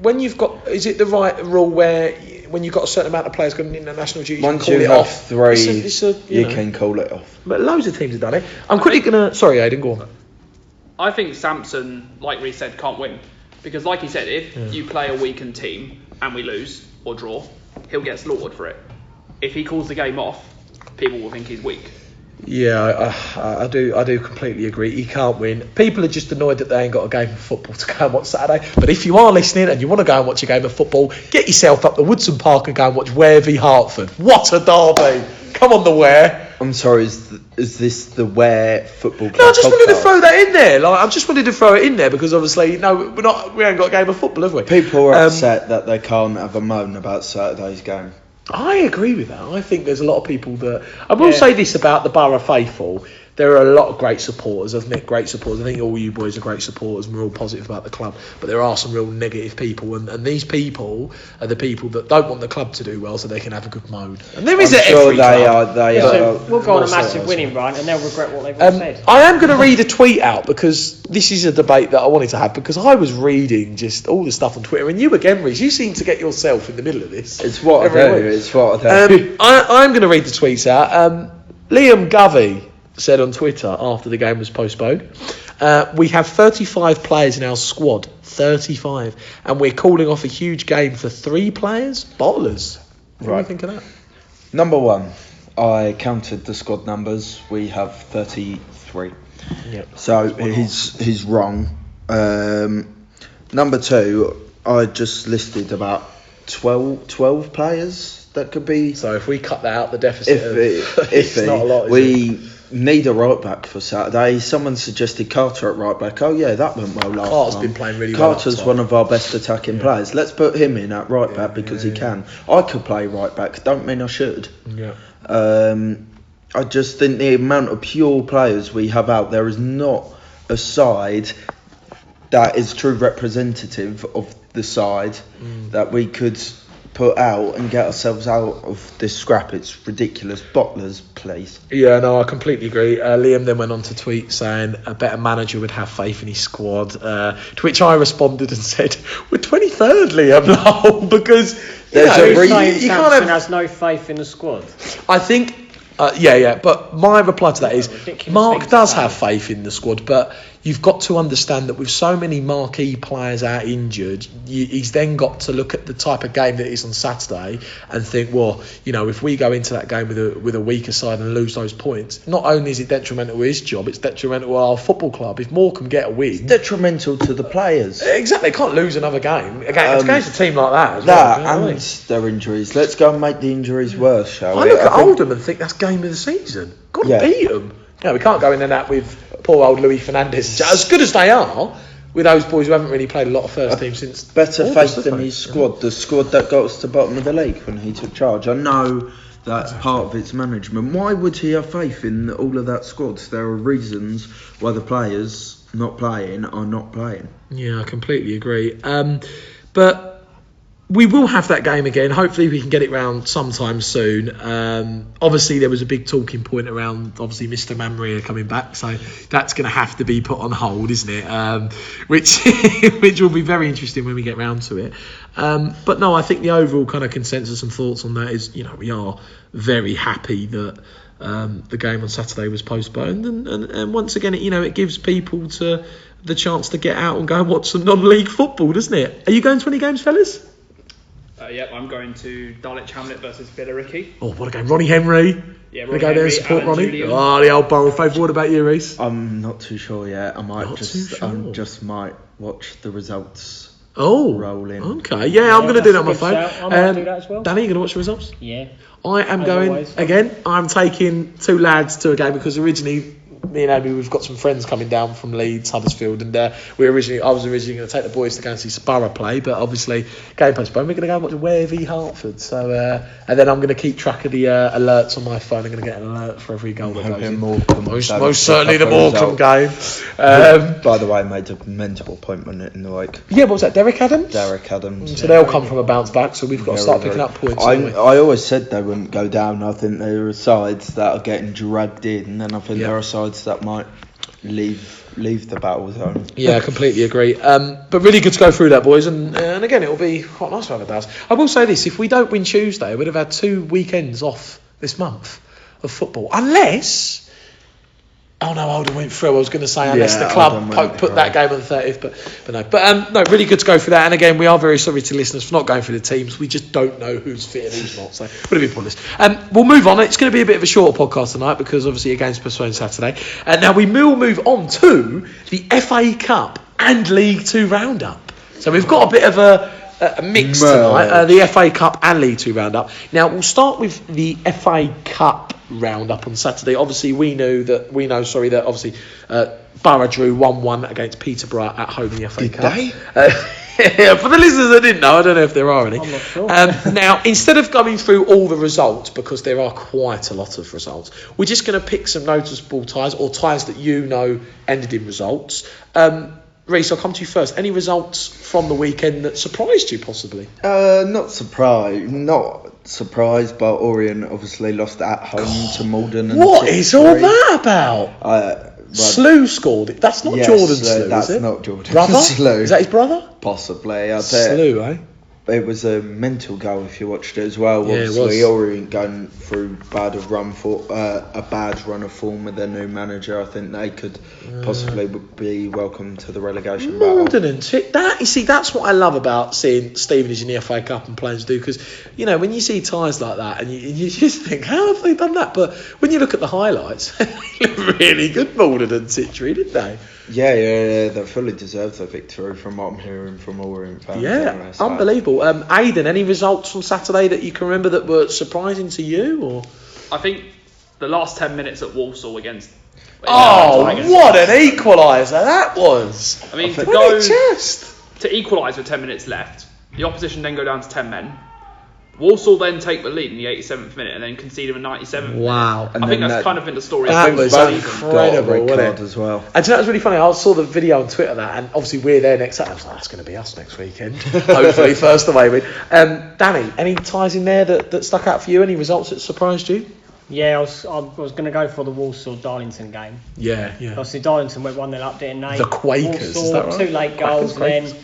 Speaker 1: When you've got, is it the right rule where when you've got a certain amount of players going into international duty,
Speaker 3: once
Speaker 1: you can
Speaker 3: you
Speaker 1: call it
Speaker 3: have
Speaker 1: off?
Speaker 3: three, you can call it off.
Speaker 1: But loads of teams have done it. I'm quickly going to... Sorry, Aidan, go on.
Speaker 2: I think Samson, like Reece said, can't win. Because like he said, if you play a weakened team and we lose or draw, he'll get slaughtered for it. If he calls the game off, people will think he's weak.
Speaker 1: Yeah, I do completely agree. He can't win. People are just annoyed that they ain't got a game of football to go and watch Saturday. But if you are listening and you want to go and watch a game of football, get yourself up to Woodson Park and go and watch Ware v Hartford. What a derby! Come on, the Ware.
Speaker 3: I'm sorry, is this the Ware Football Club?
Speaker 1: No, I just wanted to
Speaker 3: podcast?
Speaker 1: throw that in there. I just wanted to throw it in there because obviously, we ain't got a game of football, have we?
Speaker 3: People are upset that they can't have a moan about Saturday's game.
Speaker 1: I agree with that. I think there's a lot of people that... I will say this about the Boro faithful. There are a lot of great supporters, isn't it? Great supporters. I think all you boys are great supporters and we're all positive about the club. But there are some real negative people. And these people are the people that don't want the club to do well so they can have a good mode. And there is at every club.
Speaker 3: They are.
Speaker 4: We'll go on a massive winning run and they'll regret what they've all said.
Speaker 1: I am going to read a tweet out because this is a debate that I wanted to have because I was reading just all the stuff on Twitter and you again, Reece, you seem to get yourself in the middle of this.
Speaker 3: It's what I do. It's what I do.
Speaker 1: I'm going to read the tweets out. Liam Govey said on Twitter after the game was postponed, we have 35 players in our squad, 35, and we're calling off a huge game for 3 players? Bottlers. What do you think of that?
Speaker 3: Number one, I counted the squad numbers. We have 33.
Speaker 1: Yep.
Speaker 3: So he's wrong. Number 2, I just listed about 12 players that could be.
Speaker 1: So if we cut that out, the deficit
Speaker 3: It's
Speaker 1: not a lot.
Speaker 3: We need a right back for Saturday. Someone suggested Carter at right back. Oh yeah, that went well last
Speaker 1: Carter's
Speaker 3: time.
Speaker 1: been playing really well.
Speaker 3: Carter's one of our best attacking players. Let's put him in at right back because he can. I could play right back. Don't mean I should.
Speaker 1: Yeah.
Speaker 3: I just think the amount of pure players we have out there is not a side that is true representative of the side that we could put out and get ourselves out of this scrap. It's ridiculous. Bottlers, please.
Speaker 1: Yeah, no, I completely agree. Liam then went on to tweet saying a better manager would have faith in his squad. To which I responded and said, "We're 23rd, Liam," because
Speaker 3: There's a reason.
Speaker 4: Saying
Speaker 1: you can't
Speaker 4: Samson
Speaker 1: have.
Speaker 4: has no faith in the squad.
Speaker 1: I think. But my reply to that is
Speaker 4: Ridiculous
Speaker 1: Mark
Speaker 4: thing to
Speaker 1: does
Speaker 4: say.
Speaker 1: have faith in the squad, but you've got to understand that with so many marquee players out injured, he's then got to look at the type of game that is on Saturday and think, well, if we go into that game with a weaker side and lose those points, not only is it detrimental to his job, it's detrimental to our football club. If Morecambe get a win,
Speaker 3: Detrimental to the players.
Speaker 1: exactly, they can't lose another game against a team like that. As
Speaker 3: That
Speaker 1: well, you know what I
Speaker 3: and
Speaker 1: mean?
Speaker 3: their injuries. Let's go and make the injuries worse, shall
Speaker 1: I
Speaker 3: we?
Speaker 1: look at
Speaker 3: think-
Speaker 1: Oldham and think that's game of the season. Got to
Speaker 3: Yeah.
Speaker 1: beat them. We can't go in and that with poor old Luis Fernandez. As good as they are, with those boys who haven't really played a lot of first team since.
Speaker 3: Better
Speaker 1: August,
Speaker 3: faith than
Speaker 1: haven't
Speaker 3: his
Speaker 1: they?
Speaker 3: squad. The squad that got us to the bottom of the league when he took charge. I know that's part of its management. Why would he have faith in all of that squad? There are reasons why the players not playing are not playing.
Speaker 1: Yeah, I completely agree. But we will have that game again. Hopefully we can get it round sometime soon. Obviously there was a big talking point around obviously Mr. Manmaria coming back, so that's going to have to be put on hold, isn't it? Which will be very interesting when we get round to it. But no, I think the overall kind of consensus and thoughts on that is, we are very happy that the game on Saturday was postponed, and once again, it gives people the chance to get out and go and watch some non-league football, doesn't it? Are you going to any games, fellas?
Speaker 2: Yep, I'm going to Dulwich Hamlet versus Billericay.
Speaker 1: Oh, what a game. Ronnie Henry.
Speaker 2: Yeah,
Speaker 1: Gonna go there and support
Speaker 2: Alan
Speaker 1: Ronnie.
Speaker 2: Julian.
Speaker 1: Oh, the old Boro favourite. What about you, Reece?
Speaker 3: I'm not too sure yet. I might
Speaker 1: Not too sure.
Speaker 3: just might watch the results.
Speaker 1: Oh,
Speaker 3: Roll in.
Speaker 1: okay. Yeah, I'm going to do that on my
Speaker 4: that's a
Speaker 1: phone.
Speaker 4: good shout. I might do that as well.
Speaker 1: Danny, you going to watch the results?
Speaker 4: Yeah.
Speaker 1: I am
Speaker 4: As
Speaker 1: going,
Speaker 4: always.
Speaker 1: again, I'm taking 2 lads to a game because originally me and Abby, we've got some friends coming down from Leeds, Huddersfield, and I was originally going to take the boys to go and see Boro play, but obviously game postponed. We're going to go and watch Ware v Hartford. So, and then I'm going to keep track of the alerts on my phone. I'm going to get an alert for every goal that goes in. Most certainly the Morecambe game.
Speaker 3: By the way, I made a mental appointment in the week.
Speaker 1: Yeah, what was that? Derek Adams?
Speaker 3: Derek Adams.
Speaker 1: So they'll come from a bounce back. So we've got to start picking up points. haven't we?
Speaker 3: I always said they wouldn't go down. I think there are sides that are getting dragged in, and I think there are sides that might leave the battle zone.
Speaker 1: Yeah, I completely agree. But really good to go through that, boys. And again, it'll be quite nice to have a dance. I will say this: if we don't win Tuesday, we'd have had 2 weekends off this month of football, unless. Oh no, Oldham went through. I was going to say unless the club put that game on the 30th, but no. But no, really good to go through that. And again, we are very sorry to listeners for not going through the teams. We just don't know who's fit and who's not. So would have been pointless. We'll move on. It's going to be a bit of a shorter podcast tonight because obviously a game's postponed Saturday. And now we will move on to the FA Cup and League Two roundup. So we've got a bit of a mix tonight. The FA Cup and League Two roundup. Now we'll start with the FA Cup roundup on Saturday. Obviously, we know that obviously Boro drew 1-1 against Peterborough at home in the FA Cup. For the listeners that didn't know, I don't know if there are any.
Speaker 4: I'm not sure.
Speaker 1: Now, instead of going through all the results, because there are quite a lot of results, we're just going to pick some noticeable ties or ties that ended in results. Reece, I'll come to you first. Any results from the weekend that surprised you, possibly?
Speaker 3: Not surprised, but Orient obviously lost at home to Malden. And
Speaker 1: What is all that about? Slew scored it. That's not Jordan Slew,
Speaker 3: that's
Speaker 1: is it?
Speaker 3: not Jordan
Speaker 1: Brother?
Speaker 3: Slew.
Speaker 1: Is that his brother?
Speaker 3: Possibly. I bet.
Speaker 1: Slew, eh?
Speaker 3: It was a mental goal if you watched it as well.
Speaker 1: Yeah, it
Speaker 3: Obviously,
Speaker 1: was.
Speaker 3: Orient going through a bad run of form with their new manager. I think they could possibly be welcome to the relegation battle.
Speaker 1: Malden and that. You see, that's what I love about seeing Stevenage in the FA Cup and players do, because when you see ties like that and you just think, how have they done that? But when you look at the highlights, they look really good, Malden and Titchery, didn't they?
Speaker 3: Yeah, they fully deserved the victory from what I'm hearing from Orient fans. Anyway, so.
Speaker 1: Unbelievable. Aidan, any results from Saturday that you can remember that were surprising to you? Or
Speaker 2: I think the last 10 minutes at Walsall against...
Speaker 1: what an equaliser that was!
Speaker 2: I mean, to equalise with 10 minutes left, the opposition then go down to 10 men. Walsall then take the lead in the 87th minute and then concede in the 97th
Speaker 1: Wow.
Speaker 2: minute. I think that's kind of been the story.
Speaker 1: That was incredible, wasn't it?
Speaker 3: As well.
Speaker 1: And do you know, it was really funny. I saw the video on Twitter that, and obviously we're there next Saturday. I was like, that's going to be us next weekend. Hopefully, first away win. Danny, any ties in there that stuck out for you? Any results that surprised you?
Speaker 4: Yeah, I was going to go for the Walsall-Darlington game.
Speaker 1: Yeah.
Speaker 4: Obviously, Darlington went 1-0 up, didn't they?
Speaker 1: The Quakers,
Speaker 4: Walsall,
Speaker 1: is that right?
Speaker 4: 2 late goals, and then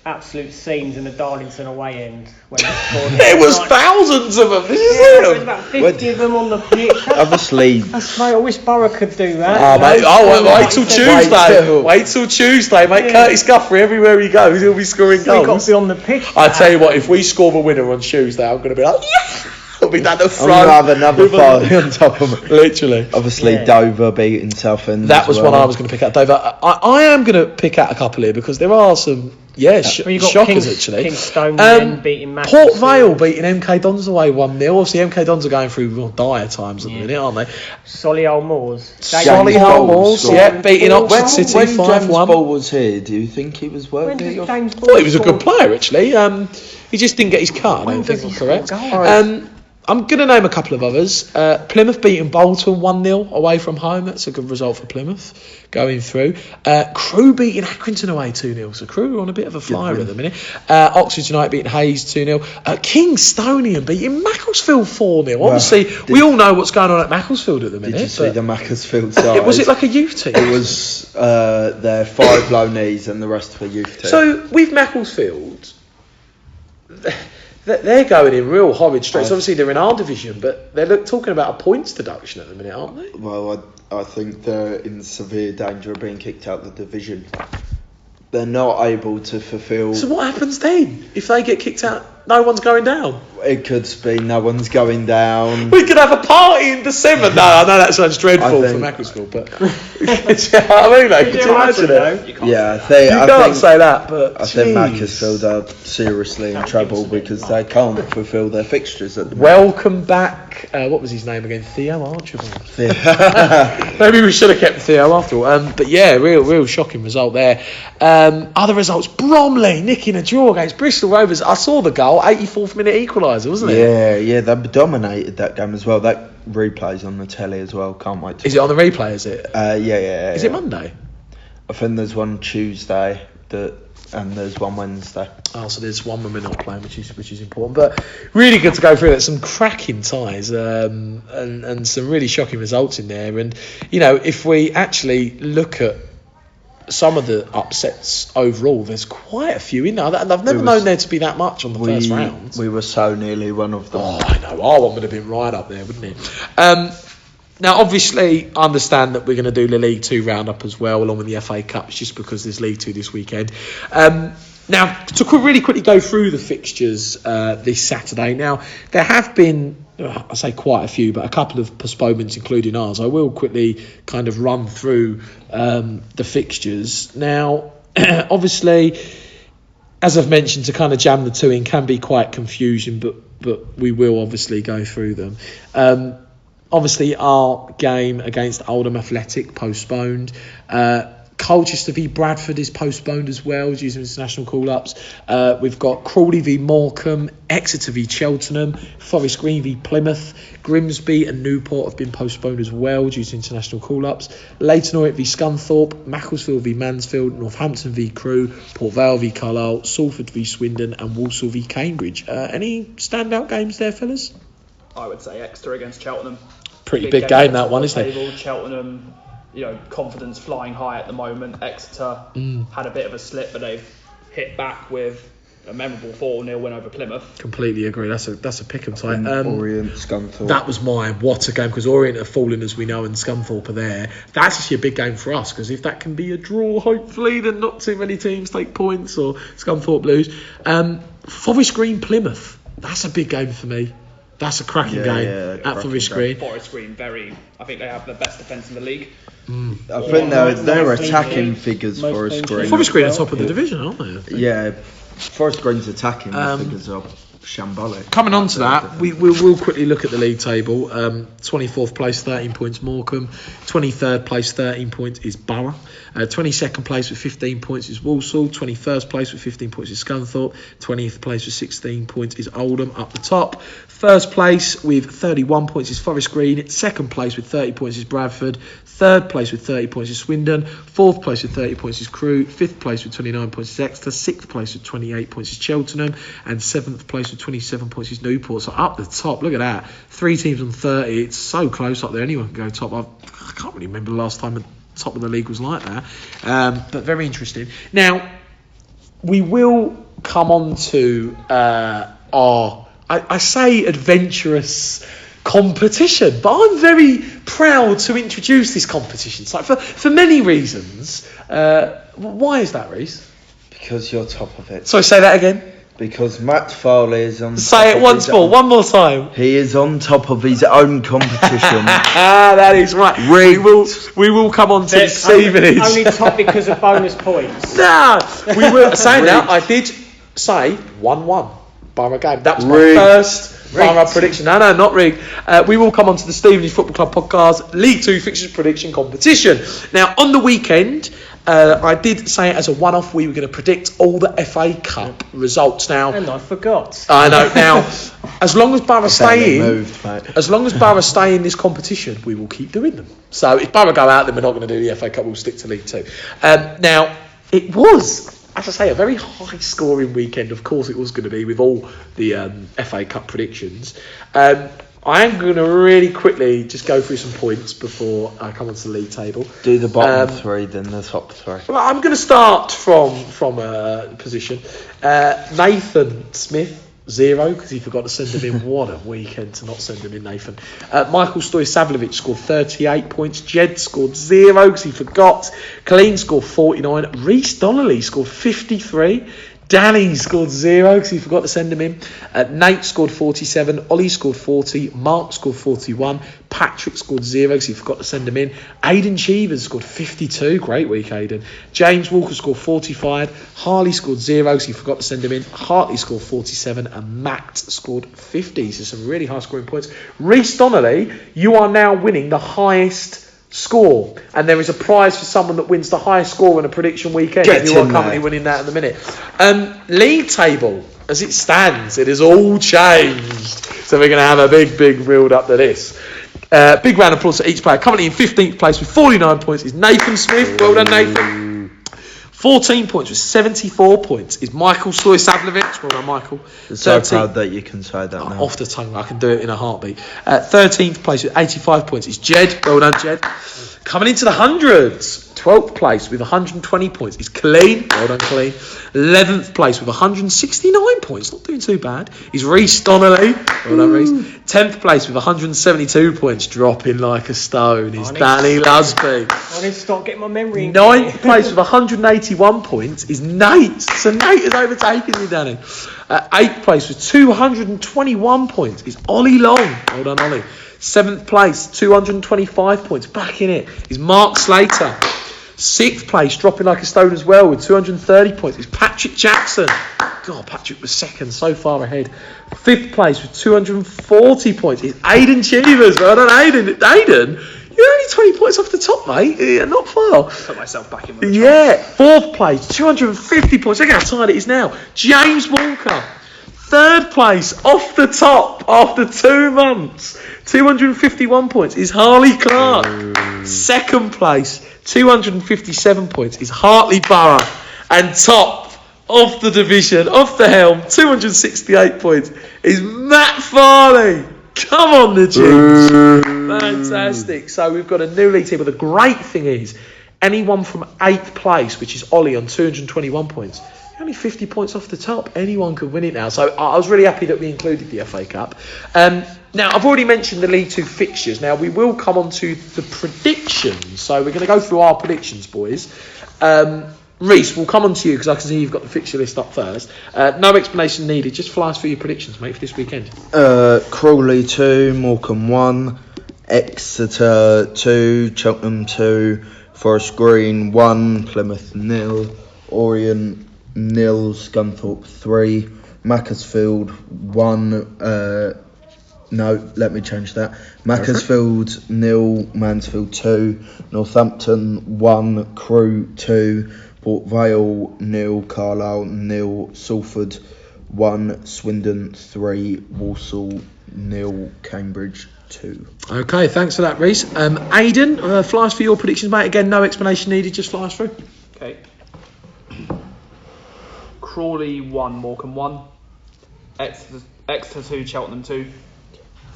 Speaker 4: absolute scenes in the Darlington away end when they scored.
Speaker 1: There was thousands of them.
Speaker 4: There was about 50 of them on the pitch.
Speaker 3: Obviously,
Speaker 4: mate, I wish Boro could do that.
Speaker 1: Wait till Tuesday. Wait till Tuesday, mate. Yeah. Curtis Guthrie, everywhere he goes, he'll be scoring goals.
Speaker 4: He got to be on the pitch.
Speaker 1: I tell you what, if we score the winner on Tuesday, I'm going to be like, yes! It'll be down the front.
Speaker 3: I'm going to have another party on top of me.
Speaker 1: Literally.
Speaker 3: Obviously, Dover beating Southend.
Speaker 1: That was one I was going to pick out. Dover. I am going to pick out a couple here because there are some shockers actually.
Speaker 4: Kingstone then beating Macclesfield.
Speaker 1: Port Vale beating MK Dons away 1-0. Obviously, MK Dons are going through real dire times at the minute, aren't they?
Speaker 4: Solihull Moors.
Speaker 1: Solihull Moors, beating Oxford City 5-1.
Speaker 3: When James Ball was here, do you think he was worthy?
Speaker 4: I
Speaker 1: thought he was a good player actually. He just didn't get his cut. I don't think I'm correct. I'm going to name a couple of others. Plymouth beating Bolton 1-0 away from home. That's a good result for Plymouth going through. Crewe beating Accrington away 2-0. So Crewe are on a bit of a flyer at the minute. Oxford United beating Hayes 2-0. Kingstonian beating Macclesfield 4-0. Obviously, we all know what's going on at Macclesfield at the minute.
Speaker 3: Did you see the Macclesfield side?
Speaker 1: Was it like a youth team?
Speaker 3: It was their 5 low knees and the rest of a youth team.
Speaker 1: So with Macclesfield... They're going in real horrid straits. Obviously, they're in our division, but they're talking about a points deduction at the minute, aren't they?
Speaker 3: Well, I think they're in severe danger of being kicked out of the division. They're not able to fulfil...
Speaker 1: So what happens then? If they get kicked out, no one's going down?
Speaker 3: It could be no one's going down.
Speaker 1: We could have a party in December. No, I know that sounds dreadful for Macclesfield, but... you know what I mean? Like, could you imagine it?
Speaker 2: You can't.
Speaker 3: Yeah,
Speaker 1: I can't say that, but...
Speaker 3: I think Macclesfield are seriously in trouble because they can't fulfil their fixtures at the moment.
Speaker 1: Welcome back. What was his name again? Theo Archibald. Maybe we should have kept Theo after all. But yeah, real shocking result there. Other results: Bromley nicking a draw against Bristol Rovers. I saw the goal, 84th minute equaliser, wasn't it?
Speaker 3: Yeah, they dominated that game as well. That replay's on the telly as well. Can't wait to...
Speaker 1: Is it on the replay? Is it?
Speaker 3: Yeah.
Speaker 1: Is it Monday?
Speaker 3: I think there's one Tuesday and there's one Wednesday.
Speaker 1: Oh, so there's one when we're not playing, which is important. But really good to go through that. Some cracking ties and some really shocking results in there. And you know, if we actually look at some of the upsets overall, there's quite a few in there. And I've never known there to be that much on the first round.
Speaker 3: We were so nearly one of them.
Speaker 1: Oh, I know. Our one would have been right up there, wouldn't it? Now, obviously, I understand that we're going to do the League 2 roundup as well, along with the FA Cups, just because there's League 2 this weekend. Now, to really quickly go through the fixtures this Saturday. Now, there have been, I say quite a few, but a couple of postponements, including ours. I will quickly kind of run through the fixtures. Now, obviously, as I've mentioned, to kind of jam the two in can be quite confusing, but we will obviously go through them. Obviously, our game against Oldham Athletic postponed. Colchester v Bradford is postponed as well due to international call-ups. We've got Crawley v Morecambe, Exeter v Cheltenham, Forest Green v Plymouth, Grimsby and Newport have been postponed as well due to international call-ups. Leyton Orient v Scunthorpe, Macclesfield v Mansfield, Northampton v Crewe, Port Vale v Carlisle, Salford v Swindon and Walsall v Cambridge. Any standout games there, fellas?
Speaker 2: I would say Exeter against Cheltenham.
Speaker 1: Pretty big game that one, isn't it?
Speaker 2: Cheltenham, confidence flying high at the moment. Exeter had a bit of a slip, but they've hit back with a memorable 4-0 win over Plymouth.
Speaker 1: Completely agree. That's a pick 'em tight.
Speaker 3: Orient, Scunthorpe.
Speaker 1: That was mine. What a game, because Orient have fallen as we know and Scunthorpe are there. That's actually a big game for us, because if that can be a draw, hopefully, then not too many teams take points or Scunthorpe lose. Forest Green Plymouth. That's a big game for me. That's a cracking game at
Speaker 3: cracking
Speaker 1: Forest
Speaker 3: game.
Speaker 1: Green.
Speaker 2: Forest Green, I think they have the best defence in the league.
Speaker 3: I think they're attacking figures, Forest Green.
Speaker 1: Forest Green are top of the division, aren't they? I think?
Speaker 3: Yeah, Forest Green's attacking figures are shambolic.
Speaker 1: Coming on to that, we will quickly look at the league table. 24th place, 13 points, Morecambe. 23rd place, 13 points is Boro. 22nd place with 15 points is Walsall. 21st place with 15 points is Scunthorpe. 20th place with 16 points is Oldham up the top. First place with 31 points is Forest Green. Second place with 30 points is Bradford. Third place with 30 points is Swindon. Fourth place with 30 points is Crewe. Fifth place with 29 points is Exeter. Sixth place with 28 points is Cheltenham. And seventh place with 27 points is Newport. So up the top, look at that. 3 teams on 30. It's so close up there. Anyone can go top. I can't really remember the last time the top of the league was like that. But very interesting. Now, we will come on to our, I say adventurous competition, but I'm very proud to introduce this competition. So for many reasons. Why is that, Reece?
Speaker 3: Because you're top of it.
Speaker 1: So say that again.
Speaker 3: Because Matt Farley is on
Speaker 1: Say
Speaker 3: top
Speaker 1: it once more, one more time.
Speaker 3: He is on top of his own competition.
Speaker 1: That is right. We will come on to Stevenage.
Speaker 4: Only top because of bonus points.
Speaker 1: Nah, we will. Saying that, I did say 1-1 Borough game. That was my
Speaker 3: Rigged.
Speaker 1: first Borough prediction. No, not rigged. We will come on to the Stevenage Football Club podcast League 2 fixtures prediction competition. Now, on the weekend, I did say it as a one-off. We were going to predict all the FA Cup results. Now,
Speaker 4: And I forgot.
Speaker 1: I know. Now, as long as Borough stay in,
Speaker 3: moved, mate.
Speaker 1: as long as Borough stay in this competition, we will keep doing them. So if Borough go out, then we're not going to do the FA Cup. We'll stick to League 2. Now, it was, as I say, a very high-scoring weekend. Of course, it was going to be with all the FA Cup predictions. I am going to really quickly just go through some points before I come onto the league table.
Speaker 3: Do the bottom three, then the top three.
Speaker 1: Well, I'm going to start from a position. Nathan Smith, 0, because he forgot to send him in. What a weekend to not send him in, Nathan. Michael Stoysavljevic scored 38 points. Jed scored 0 because he forgot. Colleen scored 49. Reece Donnelly scored 53. Danny scored 0 because he forgot to send him in. Nate scored 47. Ollie scored 40. Mark scored 41. Patrick scored 0 because he forgot to send him in. Aidan Cheevers scored 52. Great week, Aidan. James Walker scored 45. Harley scored 0 because he forgot to send him in. Hartley scored 47. And Matt scored 50. So some really high scoring points. Reece Donnelly, you are now winning the highest score, and there is a prize for someone that wins the highest score in a prediction weekend.
Speaker 3: Get
Speaker 1: You are
Speaker 3: in
Speaker 1: currently
Speaker 3: there.
Speaker 1: winning that in a minute. League table, as it stands, it is all changed. So we're going to have a big build up to this. Big round of applause to each player. Currently in 15th place with 49 points is Nathan Smith. Well done, Nathan. 14 points with 74 points is Michael Stoysavljevic. Well done, Michael.
Speaker 3: So proud that you can say that now.
Speaker 1: Off the tongue, I can do it in a heartbeat. 13th place with 85 points is Jed. Well done, Jed. Coming into the hundreds, 12th place with 120 points is Colleen. Well done, Colleen. 11th place with 169 points, not doing too bad, is Reece Donnelly. Well done, Reece. 10th place with 172 points, dropping like a stone, is Danny Lusby.
Speaker 4: I need to start getting my memory in.
Speaker 1: 9th place with 181 points is Nate. So Nate has overtaken you, Danny. 8th place with 221 points is Ollie Long. Well done, Ollie. 7th place, 225 points. Back in it is Mark Slater. 6th place, dropping like a stone as well with 230 points is Patrick Jackson. God, Patrick was second, so far ahead. 5th place with 240 points is Aidan Cheevers. Well done, Aidan. Aidan, you're only 20 points off the top, mate. Yeah, not far.
Speaker 2: Put myself back in with the
Speaker 1: Yeah, 4th place, 250 points. Look how tight it is now. James Walker. 3rd place, off the top, after 2 months, 251 points is Harley Clark. 2nd place, 257 points is Hartley Borough. And top of the division, off the helm, 268 points is Matt Farley. Come on, the Jigs. Fantastic. So we've got a new league team, but the great thing is, anyone from 8th place, which is Ollie on 221 points, only 50 points off the top. Anyone could win it now. So I was really happy that we included the FA Cup. Now, I've already mentioned the League 2 fixtures. Now, we will come on to the predictions. So we're going to go through our predictions, boys. Reece, we'll come on to you because I can see you've got the fixture list up first. No explanation needed. Just fly us through your predictions, mate, for this weekend.
Speaker 3: Crawley 2, Morecambe 1, Exeter 2, Cheltenham 2, Forest Green 1, Plymouth 0, Orient 0, Scunthorpe 3, Macclesfield 1. No, let me change that. Macclesfield 0, Mansfield 2, Northampton 1, Crewe 2, Port Vale 0, Carlisle 0, Salford 1, Swindon 3, Walsall 0, Cambridge 2.
Speaker 1: Okay, thanks for that, Reece. Aidan, fly us for your predictions, mate. Again, no explanation needed. Just fly us through.
Speaker 2: Okay. Crawley 1, Morecambe 1, Exeter 2, Cheltenham 2,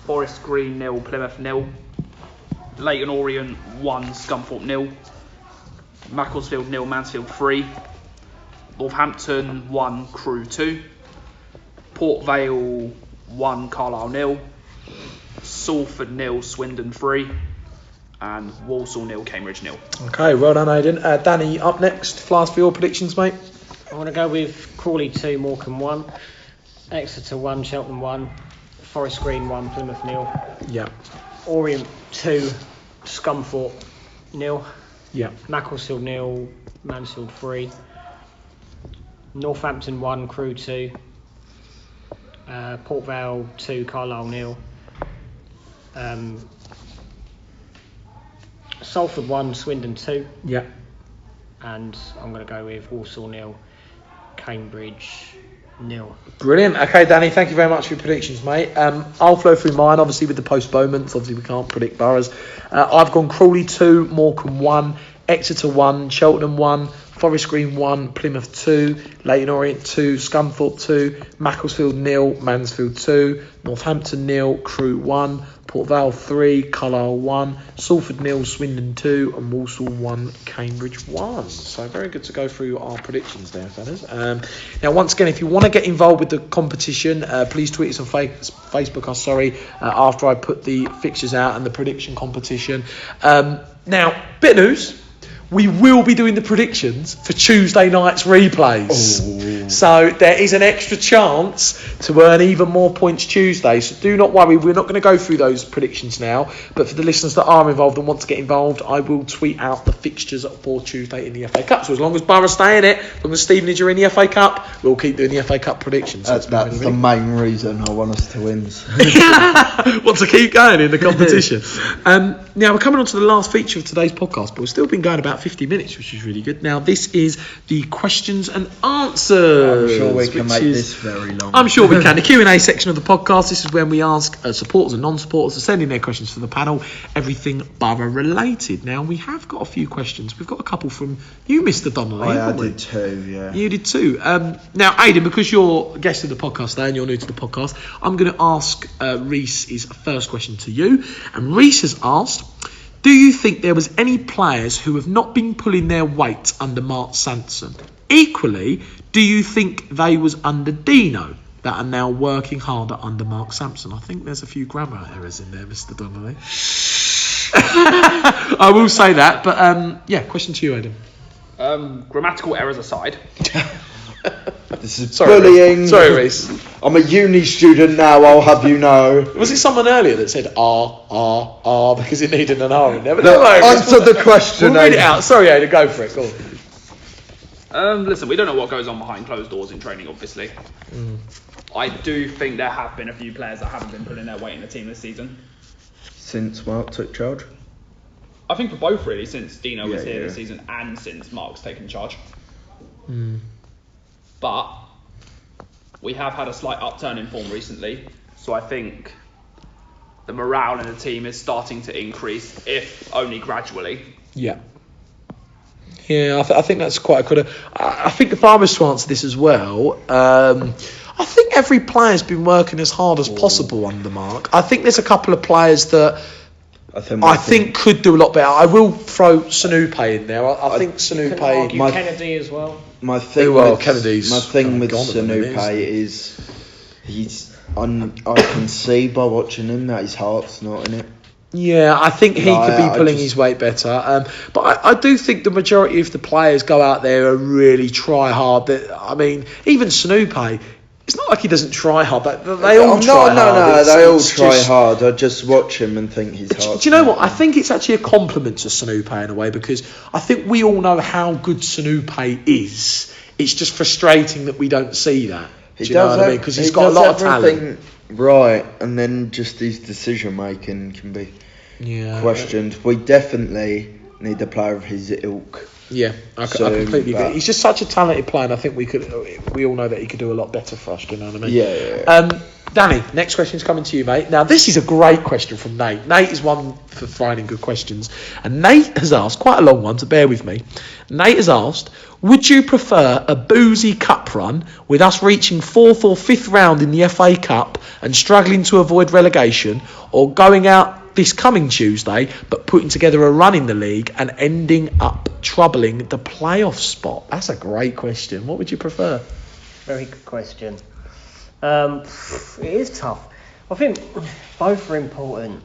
Speaker 2: Forest Green 0, Plymouth 0, Leyton Orient 1, Scunthorpe 0, Macclesfield 0, Mansfield 3, Northampton 1, Crewe 2, Port Vale 1, Carlisle 0, Salford 0, Swindon 3, and Walsall 0, Cambridge 0.
Speaker 1: Okay, well done, Aidan. Danny, up next. Fly us for your predictions, mate.
Speaker 4: I want to go with Crawley 2, Morecambe 1, Exeter 1, Cheltenham 1, Forest Green 1, Plymouth 0,
Speaker 1: Yeah.
Speaker 4: Orient 2, Scunthorpe 0,
Speaker 1: Yeah.
Speaker 4: Macclesfield 0, Mansfield 3, Northampton 1, Crewe 2, Port Vale 2, Carlisle 0, Salford 1, Swindon 2,
Speaker 1: Yeah.
Speaker 4: and I'm going to go with Walsall 0, Cambridge 0.
Speaker 1: Brilliant. Okay, Danny, thank you very much for your predictions, mate. I'll flow through mine, obviously, with the postponements. Obviously, we can't predict boroughs. I've gone Crawley 2, Morecambe 1, Exeter 1, Cheltenham 1, Forest Green 1, Plymouth 2, Leyton Orient 2, Scunthorpe 2, Macclesfield 0, Mansfield 2, Northampton 0, Crewe 1, Port Vale 3, Carlisle 1, Salford 0, Swindon 2, and Walsall 1, Cambridge 1. So very good to go through our predictions there, fellas. Now, once again, if you want to get involved with the competition, please tweet us on Facebook. After I put the fixtures out and the prediction competition. Now, bit of news. We will be doing the predictions for Tuesday night's replays.
Speaker 3: Oh.
Speaker 1: So there is an extra chance to earn even more points Tuesday. So do not worry, we're not going to go through those predictions now. But for the listeners that are involved and want to get involved, I will tweet out the fixtures for Tuesday in the FA Cup. So as long as Boro stay in it, as long as Stevenage are in the FA Cup, we'll keep doing the FA Cup predictions. So
Speaker 3: That's the main reason I want us to win.
Speaker 1: Want to keep going in the competition. Now we're coming on to the last feature of today's podcast, but we've still been going about 50 minutes, which is really good. Now this is the questions and answers.
Speaker 3: I'm sure we can make this very long.
Speaker 1: I'm sure we can. The Q&A section of the podcast. This is when we ask supporters and non-supporters to send in their questions to the panel. Everything Boro related. Now we have got a few questions. We've got a couple from you, Mr. Donnelly.
Speaker 3: I did too. Yeah.
Speaker 1: You did too. Now, Aidan, because you're a guest of the podcast today and you're new to the podcast, I'm going to ask Reece his first question to you. And Reece has asked, do you think there was any players who have not been pulling their weight under Mark Sampson? Equally, do you think they was under Dino that are now working harder under Mark Sampson? I think there's a few grammar errors in there, Mr. Donnelly. I will say that, but question to you, Aidan.
Speaker 2: Grammatical errors aside.
Speaker 3: This is bullying.
Speaker 1: Sorry, Reece.
Speaker 3: I'm a uni student now, I'll have you know.
Speaker 1: Was it someone earlier that said R because it needed an R in there? But
Speaker 3: No, answer the question,
Speaker 1: We'll read it
Speaker 3: Aidan.
Speaker 1: out. Sorry, Aidan, go for it. Go on.
Speaker 2: Listen, we don't know what goes on behind closed doors in training, obviously. I do think there have been a few players that haven't been pulling their weight in the team this season.
Speaker 3: Since Mark took charge?
Speaker 2: I think for both, really, since Dino was
Speaker 3: Yeah,
Speaker 2: here
Speaker 3: yeah.
Speaker 2: this season and since Mark's taken charge. But we have had a slight upturn in form recently, so I think the morale in the team is starting to increase, if only gradually.
Speaker 1: Yeah. Yeah, I think that's quite a good... I think if I was to answer this as well, I think every player's been working as hard as possible under Mark. I think there's a couple of players that I think could do a lot better. I will throw Sanupe in there. I think
Speaker 4: You can
Speaker 1: Sanupe...
Speaker 4: argue Kennedy as well.
Speaker 3: My thing
Speaker 1: Kennedy's
Speaker 3: with
Speaker 1: gone at the minute,
Speaker 3: Sanupe is I can see by watching him that his heart's not in it.
Speaker 1: Yeah, I think he could be pulling
Speaker 3: just-
Speaker 1: his weight better. But I do think the majority of the players go out there and really try hard. I mean, even Snoopay, it's not like he doesn't try hard. They all try hard.
Speaker 3: No, they all
Speaker 1: It's
Speaker 3: try
Speaker 1: just-
Speaker 3: hard. I just watch him and think he's hard.
Speaker 1: Do you know what? I think it's actually a compliment to Snoopay in a way, because I think we all know how good Snoopay is. It's just frustrating that we don't see that. Do you know what I mean? Because he's got a lot of talent.
Speaker 3: Right, and then just his decision making can be questioned. We definitely need a player of his ilk.
Speaker 1: Yeah, I completely agree. He's just such a talented player, and I think we all know that he could do a lot better for us. Do you know what I mean?
Speaker 3: Yeah.
Speaker 1: Danny, next question's coming to you, mate. Now, this is a great question from Nate. Nate is one for finding good questions, and Nate has asked quite a long one, so bear with me. Nate has asked, would you prefer a boozy cup run with us reaching 4th or 5th round in the FA Cup and struggling to avoid relegation, or going out this coming Tuesday but putting together a run in the league and ending up troubling the playoff spot? That's a great question. What would you prefer?
Speaker 4: Very good question. It is tough. I think both are important.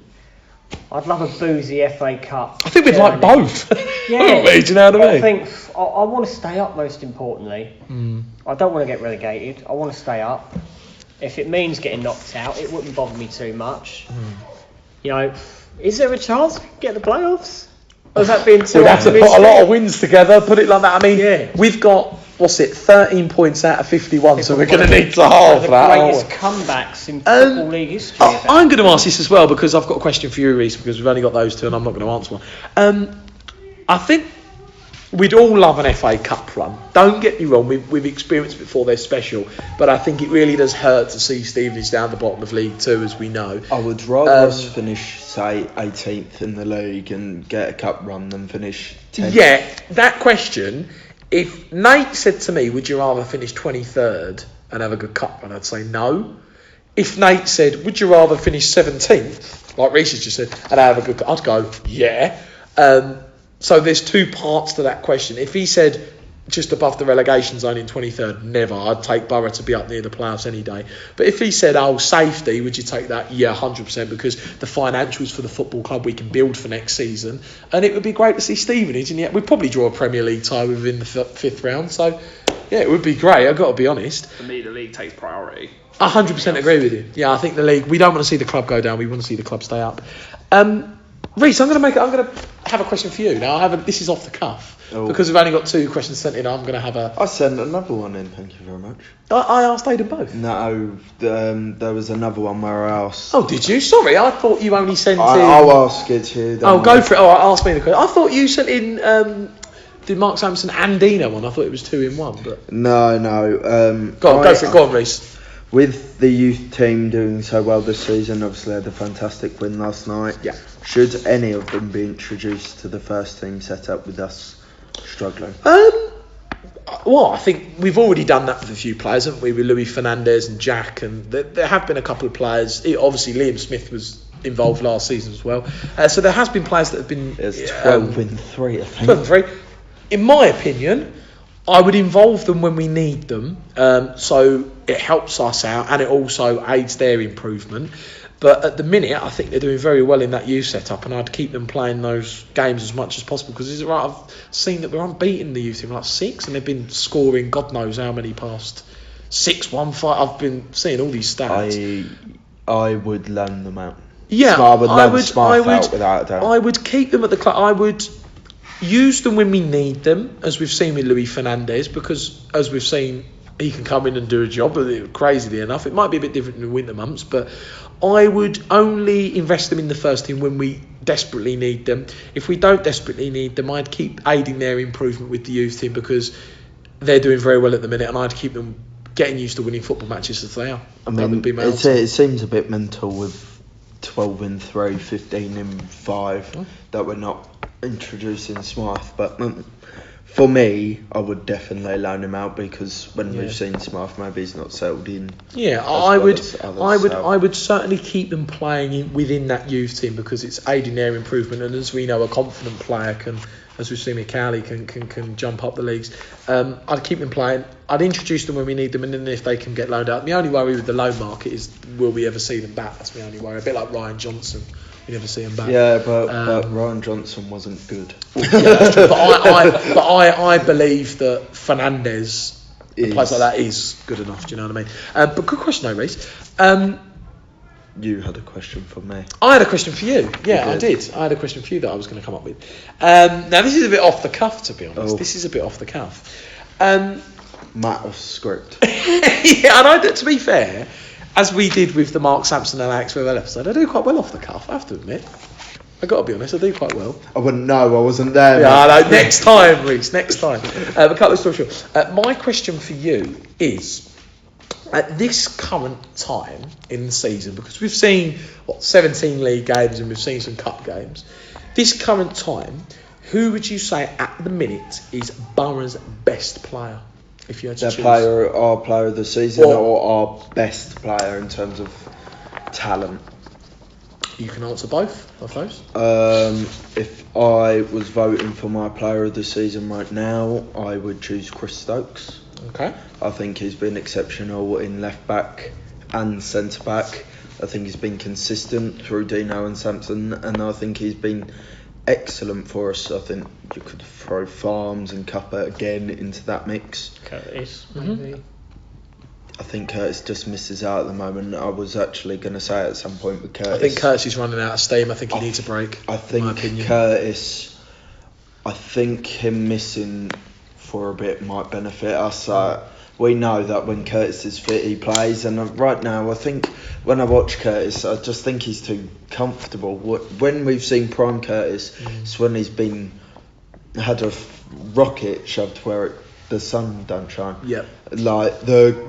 Speaker 4: I'd love a boozy FA Cup.
Speaker 1: I think we'd like both.
Speaker 4: Yeah.
Speaker 1: Do you know what I mean?
Speaker 4: I think I want to stay up, most importantly. I don't want to get relegated. I want to stay up. If it means getting knocked out, it wouldn't bother me too much. You know, is there a chance we can get the playoffs? Or is that being too
Speaker 1: We'd have to put a
Speaker 4: optimistic?
Speaker 1: lot of wins together, put it like that. I mean,
Speaker 4: Yeah.
Speaker 1: we've got, 13 points out of 51, so we're going to
Speaker 4: One of
Speaker 1: need to halve
Speaker 4: the
Speaker 1: that. aren't
Speaker 4: greatest
Speaker 1: we?
Speaker 4: comebacks in Football League history.
Speaker 1: I'm going to ask this as well, because I've got a question for you, Reece, because we've only got those two and I'm not going to answer one. I think we'd all love an FA Cup run. Don't get me wrong, we've experienced it before, they're special, but I think it really does hurt to see Stevenage down the bottom of League 2, as we know.
Speaker 3: I would rather us finish, say, 18th in the league and get a cup run than finish 10th.
Speaker 1: Yeah, that question, if Nate said to me, would you rather finish 23rd and have a good cup run, I'd say no. If Nate said, would you rather finish 17th, like Reece has just said, and have a good cup, I'd go, yeah. So there's two parts to that question. If he said just above the relegation zone in 23rd, never. I'd take Boro to be up near the playoffs any day. But if he said, safety, would you take that? Yeah, 100%, because the financials for the football club we can build for next season. And it would be great to see Stevenage. And yet we'd probably draw a Premier League tie within the 5th round. So, yeah, it would be great. I've got to be honest.
Speaker 2: For me, the league takes priority.
Speaker 1: 100% agree with you. Yeah, I think the league, we don't want to see the club go down. We want to see the club stay up. Reece, I'm going to have a question for you. Now, this is off the cuff.
Speaker 3: Oh.
Speaker 1: Because we've only got 2 questions sent in, I'm going to have
Speaker 3: I sent another one in, thank you very much.
Speaker 1: I asked Aidan both.
Speaker 3: No, there was another one where I asked.
Speaker 1: Oh, did you? Sorry, I thought you only sent in...
Speaker 3: I'll ask it to you.
Speaker 1: Oh, go for it. All right, ask me the question. I thought you sent in... did Mark Sampson and Dino one? I thought it was 2 in 1. But
Speaker 3: No.
Speaker 1: go for it. Go on, Reece.
Speaker 3: With the youth team doing so well this season, obviously had a fantastic win last night.
Speaker 1: Yeah.
Speaker 3: Should any of them be introduced to the first team set up with us struggling?
Speaker 1: Well, I think we've already done that with a few players, haven't we? With Luis Fernandez and Jack, and there have been a couple of players. Obviously, Liam Smith was involved last season as well. So there has been players that have been...
Speaker 3: It's 12 in 3, I think.
Speaker 1: 12 in 3. In my opinion, I would involve them when we need them, so it helps us out and it also aids their improvement. But at the minute, I think they're doing very well in that youth setup, and I'd keep them playing those games as much as possible, because I've seen that we're unbeaten in the youth team, like 6, and they've been scoring God knows how many past 6-1-5. I've been seeing all these stats.
Speaker 3: I would loan them out.
Speaker 1: Yeah,
Speaker 3: I would loan Smart out without a doubt.
Speaker 1: I would keep them at the club. I would use them when we need them, as we've seen with Luis Fernandez, because as we've seen, he can come in and do a job. Crazily enough, it might be a bit different in the winter months, but I would only invest them in the first team when we desperately need them. If we don't desperately need them, I'd keep aiding their improvement with the youth team, because they're doing very well at the minute, and I'd keep them getting used to winning football matches as they are.
Speaker 3: I
Speaker 1: That
Speaker 3: mean,
Speaker 1: would be my answer.
Speaker 3: it seems a bit mental with 12 in 3, 15 in 5 that we're not introducing Smythe, but for me, I would definitely loan him out, because when we've seen Smythe, maybe he's not settled in.
Speaker 1: Yeah, I would certainly keep them playing within that youth team, because it's aiding their improvement, and as we know, a confident player can, as we've seen with Cowley, can jump up the leagues. I'd keep them playing. I'd introduce them when we need them, and then if they can get loaned out. My only worry with the loan market is, will we ever see them back? That's my only worry. A bit like Ryan Johnson You never see him back.
Speaker 3: Yeah, but Ryan Johnson wasn't good.
Speaker 1: Yeah, that's true. But I believe that Fernandes, a place like that, is good enough. Do you know what I mean? But good question, though, Reece.
Speaker 3: You had a question for me.
Speaker 1: I had a question for you. Yeah, I did. I had a question for you that I was going to come up with. Now, this is a bit off the cuff, to be honest. This is a bit off the cuff.
Speaker 3: Matt off script.
Speaker 1: Yeah, I know that, to be fair, as we did with the Mark Sampson and Alex Revell episode, I do quite well off the cuff, I have to admit. I got to be honest, I do quite well.
Speaker 3: I wouldn't know, I wasn't there.
Speaker 1: Yeah, I know. Next time, Reece, next time. But cut this story short. My question for you is, at this current time in the season, because we've seen 17 league games and we've seen some cup games, this current time, who would you say at the minute is Borough's best player? If you had to choose.
Speaker 3: Our player of the season or our best player in terms of talent?
Speaker 1: You can answer both, I suppose.
Speaker 3: If I was voting for my player of the season right now, I would choose Chris Stokes.
Speaker 1: Okay.
Speaker 3: I think he's been exceptional in left back and centre back. I think he's been consistent through Dino and Sampson, and I think he's been excellent for us. I think you could throw Farms and Cuppa again into that mix.
Speaker 4: Curtis, maybe.
Speaker 3: I think Curtis just misses out at the moment. I was actually going to say at some point with Curtis.
Speaker 1: I think Curtis is running out of steam. I think he needs a break.
Speaker 3: I think Curtis, I think him missing for a bit might benefit us. We know that when Curtis is fit, he plays. And right now, I think when I watch Curtis, I just think he's too comfortable. When we've seen prime Curtis, it's when he's had a rocket shoved where the sun don't shine.
Speaker 1: Yeah.
Speaker 3: Like at the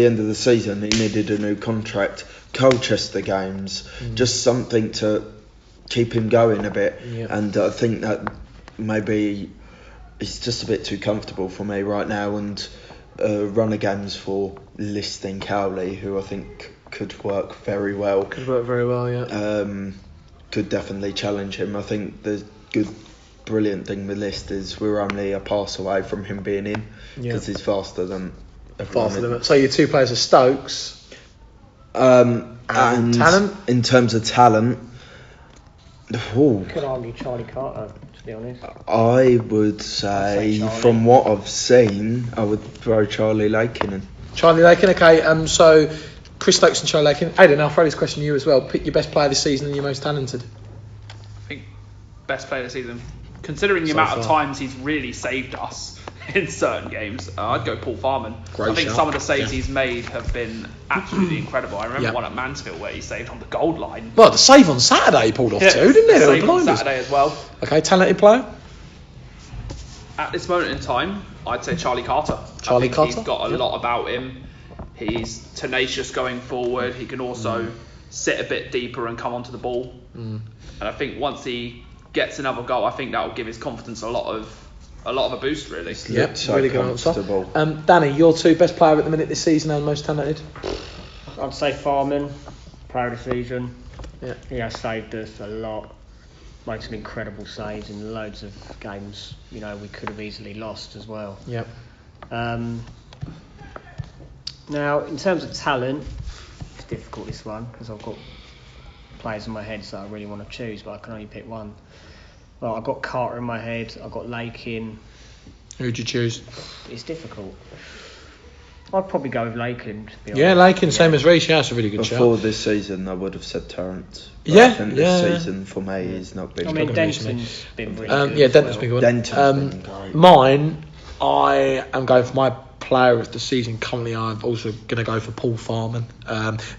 Speaker 3: end of the season, he needed a new contract. Colchester games, just something to keep him going a bit.
Speaker 1: Yeah.
Speaker 3: And I think that maybe it's just a bit too comfortable for me right now. And runner games for Listing Cowley, who I think could work very well.
Speaker 1: Could work very well, yeah.
Speaker 3: Could definitely challenge him. I think the brilliant thing with List is we're only a pass away from him being in, because he's faster than everyone.
Speaker 1: So your two players are Stokes.
Speaker 3: And
Speaker 1: talent?
Speaker 3: In terms of talent,
Speaker 4: Could argue Charlie Carter, to be honest.
Speaker 3: I would say from what I've seen, I would throw Charlie Lakin in.
Speaker 1: Charlie Lakin, okay. So Chris Stokes and Charlie Lakin. Aidan, I'll throw this question to you as well. Pick your best player this season and your most talented.
Speaker 2: I think best player this season, considering the amount of times he's really saved us in certain games, I'd go Paul Farman. I think some of the saves he's made have been absolutely incredible. I remember one at Mansfield where he saved on the gold line.
Speaker 1: Well, the save on Saturday he pulled off too, didn't he?
Speaker 2: The save on Saturday as well.
Speaker 1: Okay, talented player?
Speaker 2: At this moment in time, I'd say Charlie Carter. He's got a lot about him. He's tenacious going forward. He can also sit a bit deeper and come onto the ball. And I think once he gets another goal, I think that will give his confidence a lot of a boost, really.
Speaker 1: Yep, so really good answer. Danny, your two best player at the minute this season and most talented?
Speaker 4: I'd say Farman, player of the season.
Speaker 1: Yeah.
Speaker 4: He has saved us a lot. Made some incredible saves in loads of games, we could have easily lost as well.
Speaker 1: Yep.
Speaker 4: Now, in terms of talent, it's difficult this one because I've got players in my head that I really want to choose, but I can only pick one. Well, I've got Carter in my head, I've got Lakin.
Speaker 1: Who'd you choose?
Speaker 4: It's difficult. I'd probably go with Lakin, to be honest.
Speaker 1: Yeah, Lakin, same as Reece. Yeah, that's a really good shout.
Speaker 3: Before this season, I would have said Terrence.
Speaker 1: I
Speaker 3: think this season for me is not been.
Speaker 4: I mean, Denton's been really good.
Speaker 1: Yeah, Denton's been good.
Speaker 3: Denton's been great.
Speaker 1: Mine, I am going for my player of the season. Currently, I'm also going to go for Paul Farman.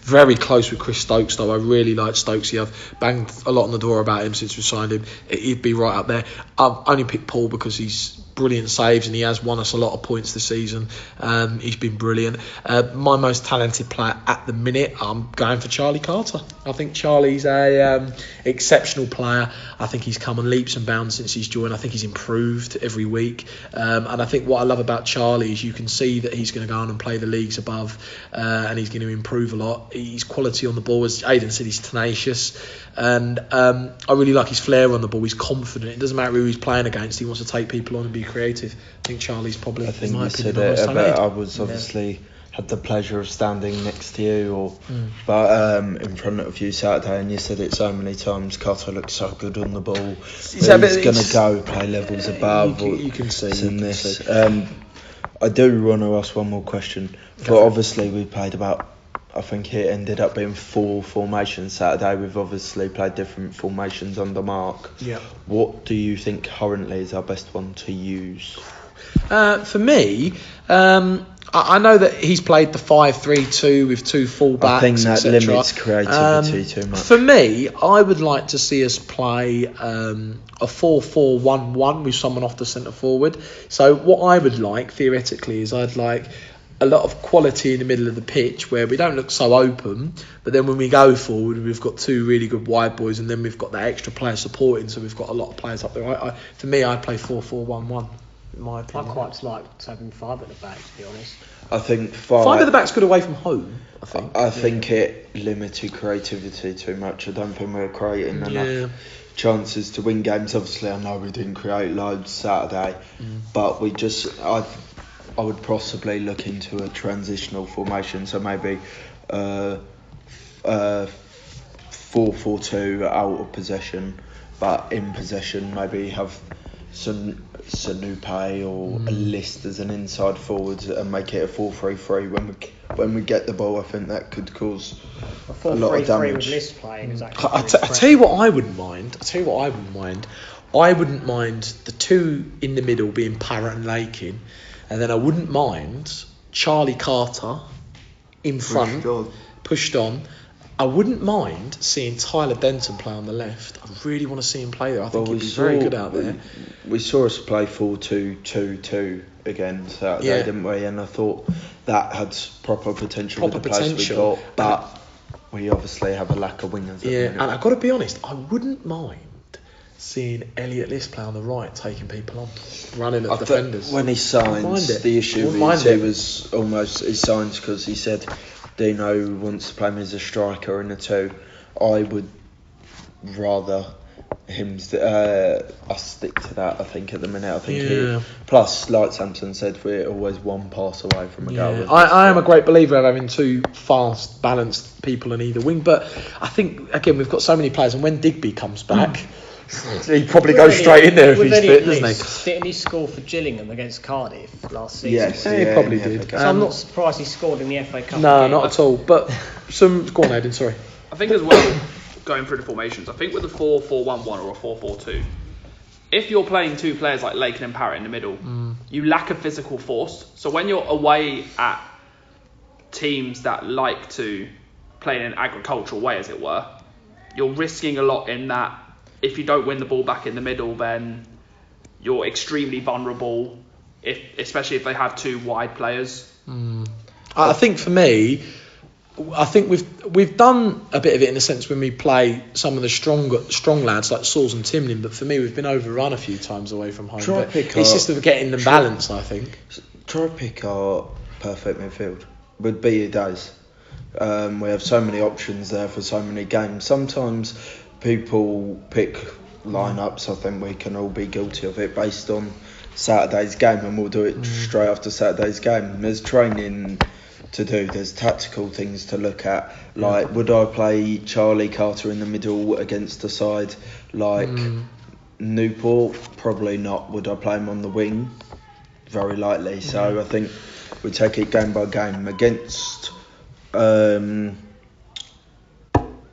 Speaker 1: Very close with Chris Stokes, though. I really like Stokesy. I've banged a lot on the door about him since we signed him. He'd be right up there. I've only picked Paul because he's brilliant saves and he has won us a lot of points this season. He's been brilliant. My most talented player at the minute, I'm going for Charlie Carter. I think Charlie's a exceptional player. I think he's come on leaps and bounds since he's joined. I think he's improved every week. And I think what I love about Charlie is you can see that he's going to go on and play the leagues above, and he's going to improve a lot. He's quality on the ball. As Aidan said, he's tenacious. And I really like his flair on the ball. He's confident. It doesn't matter who he's playing against. He wants to take people on and be creative. I think Charlie's probably,
Speaker 3: I think
Speaker 1: in my
Speaker 3: you
Speaker 1: opinion,
Speaker 3: said it.
Speaker 1: the most talented.
Speaker 3: I was obviously had the pleasure of standing next to you, but in front of you Saturday, and you said it so many times. Carter looked so good on the ball. He's going to go play levels above.
Speaker 1: You can see.
Speaker 3: I do want to ask one more question. Obviously, we played about. I think it ended up being 4 formations Saturday. We've obviously played different formations under Mark.
Speaker 1: Yeah.
Speaker 3: What do you think currently is our best one to use?
Speaker 1: For me, I know that he's played the 5-3-2 with 2 full-backs,
Speaker 3: I think that
Speaker 1: etc.
Speaker 3: limits creativity too much.
Speaker 1: For me, I would like to see us play a 4-4-1-1 with someone off the centre forward. So what I would like, theoretically, is I'd like a lot of quality in the middle of the pitch where we don't look so open, but then when we go forward, we've got 2 really good wide boys, and then we've got that extra player supporting, so we've got a lot of players up there. For me, I'd play 4-4-1-1. In my opinion.
Speaker 4: I quite like having 5 at the back, to be honest.
Speaker 3: I think 5
Speaker 1: at the back's good away from home, I think.
Speaker 3: I think it limited creativity too much. I don't think we're creating enough chances to win games. Obviously, I know we didn't create loads Saturday, but we just... I would possibly look into a transitional formation, so maybe 4-4-2 out of possession, but in possession maybe have Sanupe or a List as an inside forward and make it a 4-3-3 when we get the ball. I think that could cause a lot of damage.
Speaker 4: With List playing is actually
Speaker 1: I tell you what I wouldn't mind. I wouldn't mind the 2 in the middle being Parrott and Lakin, and then I wouldn't mind Charlie Carter in front, pushed on. I wouldn't mind seeing Tyler Denton play on the left. I really want to see him play there. I think he'd be very good out there.
Speaker 3: We saw us play 4-2-2-2 again Saturday, didn't we? And I thought that had proper potential with the players we got, but we obviously have a lack of wingers.
Speaker 1: And I've got to be honest, I wouldn't mind seeing Elliot List play on the right, taking people on, running at defenders.
Speaker 3: When he signed, the issue was almost he signed because he said Dino wants to play him as a striker in a 2. I would rather him us stick to that. I think at the minute, plus, like Samson said, we're always one pass away from a goal.
Speaker 1: I am a great believer of having 2 fast, balanced people in either wing, but I think again we've got so many players, and when Digby comes back, he probably goes straight in there if he's fit, doesn't he?
Speaker 4: Didn't he score for Gillingham against Cardiff last season?
Speaker 3: Yes,
Speaker 1: he probably did.
Speaker 4: So I'm not surprised he scored in the FA Cup.
Speaker 1: No, not at all. But go on, Aidan. Sorry.
Speaker 2: I think as well, going through the formations, I think with a 4-4-1-1 or a 4-4-2, if you're playing 2 players like Lakin and Parrott in the middle, you lack a physical force. So when you're away at teams that like to play in an agricultural way, as it were, you're risking a lot in that. If you don't win the ball back in the middle, then you're extremely vulnerable, especially if they have 2 wide players.
Speaker 1: I think for me, we've done a bit of it in a sense when we play some of the strong lads like Sauls and Timlin, but for me we've been overrun a few times away from home. It's just getting the balance, I think.
Speaker 3: Try to pick our perfect midfield. Would be your days. We have so many options there for so many games. Sometimes people pick lineups. I think we can all be guilty of it based on Saturday's game, and we'll do it straight after Saturday's game. There's training to do, there's tactical things to look at, like would I play Charlie Carter in the middle against a side like Newport? Probably not. Would I play him on the wing? Very likely. So I think we take it game by game. Against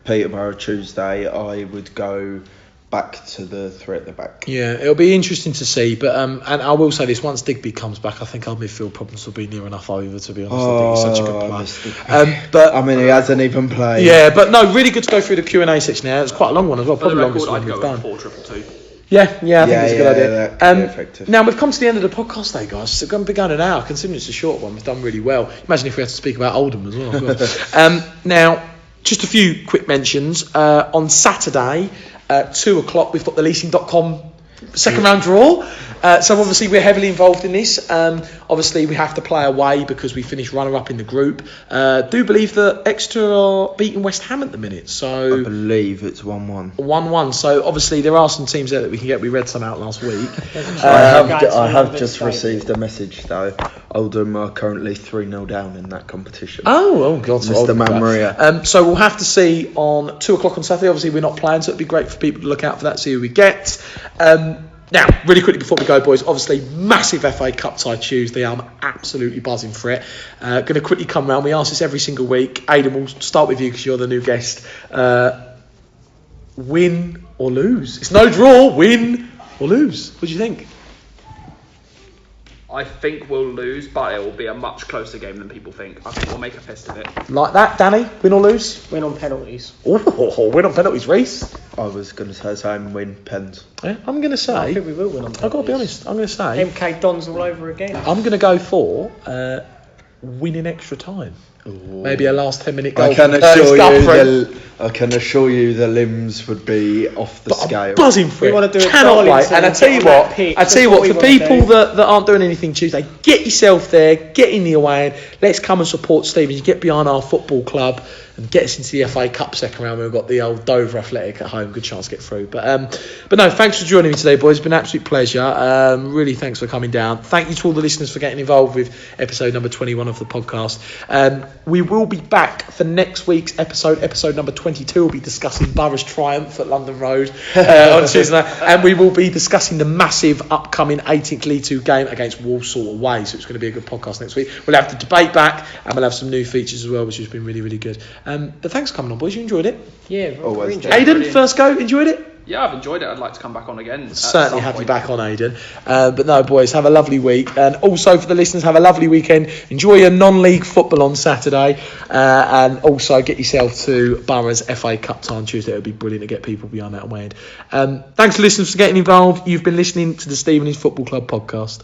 Speaker 3: Peterborough Tuesday, I would go back to the 3 at the back.
Speaker 1: Yeah, it'll be interesting to see, but and I will say this: once Digby comes back, I think our midfield problems will be near enough over. To be honest, I think he's such a good player. But
Speaker 3: I mean, he hasn't even played.
Speaker 1: Yeah, but no, really good to go through the Q&A section now. It's quite a long one as well, probably the longest one we've done.
Speaker 2: 4-2-2.
Speaker 1: Yeah, I think it's a good idea.
Speaker 3: Effective.
Speaker 1: Now we've come to the end of the podcast, though, guys. It's going to be going an hour. Considering it's a short one, we've done really well. Imagine if we had to speak about Oldham as well. Now, just a few quick mentions. On Saturday, 2:00, we've got the leasing.com second round draw. So obviously we're heavily involved in this. Obviously we have to play away because we finished runner-up in the group. Do believe that Exeter are beating West Ham at the minute. So
Speaker 3: I believe it's 1-1.
Speaker 1: 1-1. So obviously there are some teams there that we can get. We read some out last week.
Speaker 3: I have just received a message though. Oldham are currently 3-0 down in that competition.
Speaker 1: Oh God, so
Speaker 3: Mr. Man Maria.
Speaker 1: So we'll have to see on 2 o'clock on Saturday. Obviously we're not playing, so it'd be great for people to look out for that, see who we get. Now, really quickly before we go, boys, obviously massive FA Cup tie Tuesday. I'm absolutely buzzing for it. Going to quickly come round. We ask this every single week. Aidan, we'll start with you because you're the new guest. Win or lose? It's no draw. Win or lose? What do you think?
Speaker 2: I think we'll lose, but it will be a much closer game than people think. I think we'll make a fist of it.
Speaker 1: Like that, Danny? Win or lose?
Speaker 4: Win on penalties.
Speaker 1: Oh, win on penalties, Reece?
Speaker 3: I was going to say same, win pens.
Speaker 1: Yeah, I'm going to say...
Speaker 4: I think we will win on penalties.
Speaker 1: I've got to be honest. I'm going to say...
Speaker 4: MK Dons all over again.
Speaker 1: I'm going to go for win in extra time. Ooh. Maybe a last 10-minute goal.
Speaker 3: I can assure you the limbs would be off the scale.
Speaker 1: I'm buzzing for it.
Speaker 4: Want to do
Speaker 1: Cannot wait. And I tell you what, for people that aren't doing anything Tuesday, get yourself there, get in the away end. Let's come and support Stevenage. Get behind our football club and get us into the FA Cup second round. We've got the old Dover Athletic at home. Good chance to get through. But no, thanks for joining me today, boys. It's been an absolute pleasure. Really, thanks for coming down. Thank you to all the listeners for getting involved with episode number 21 of the podcast. We will be back for next week's episode number 22. We'll be discussing Borough's triumph at London Road on Tuesday night, and we will be discussing the massive upcoming 18th League 2 game against Walsall away. So it's going to be a good podcast next week. We'll have the debate back, and we'll have some new features as well, which has been really, really good. But thanks for coming on, boys. You enjoyed it?
Speaker 4: Yeah,
Speaker 3: always.
Speaker 1: Aidan, first go. Enjoyed it?
Speaker 2: Yeah, I've enjoyed it. I'd like to come back on again.
Speaker 1: Certainly have you back on, Aidan. But no, boys, have a lovely week. And also for the listeners, have a lovely weekend. Enjoy your non-league football on Saturday. And also get yourself to Borough's FA Cup tie on Tuesday. It would be brilliant to get people behind that away end. Thanks to listeners for getting involved. You've been listening to the Stevenage Football Club podcast.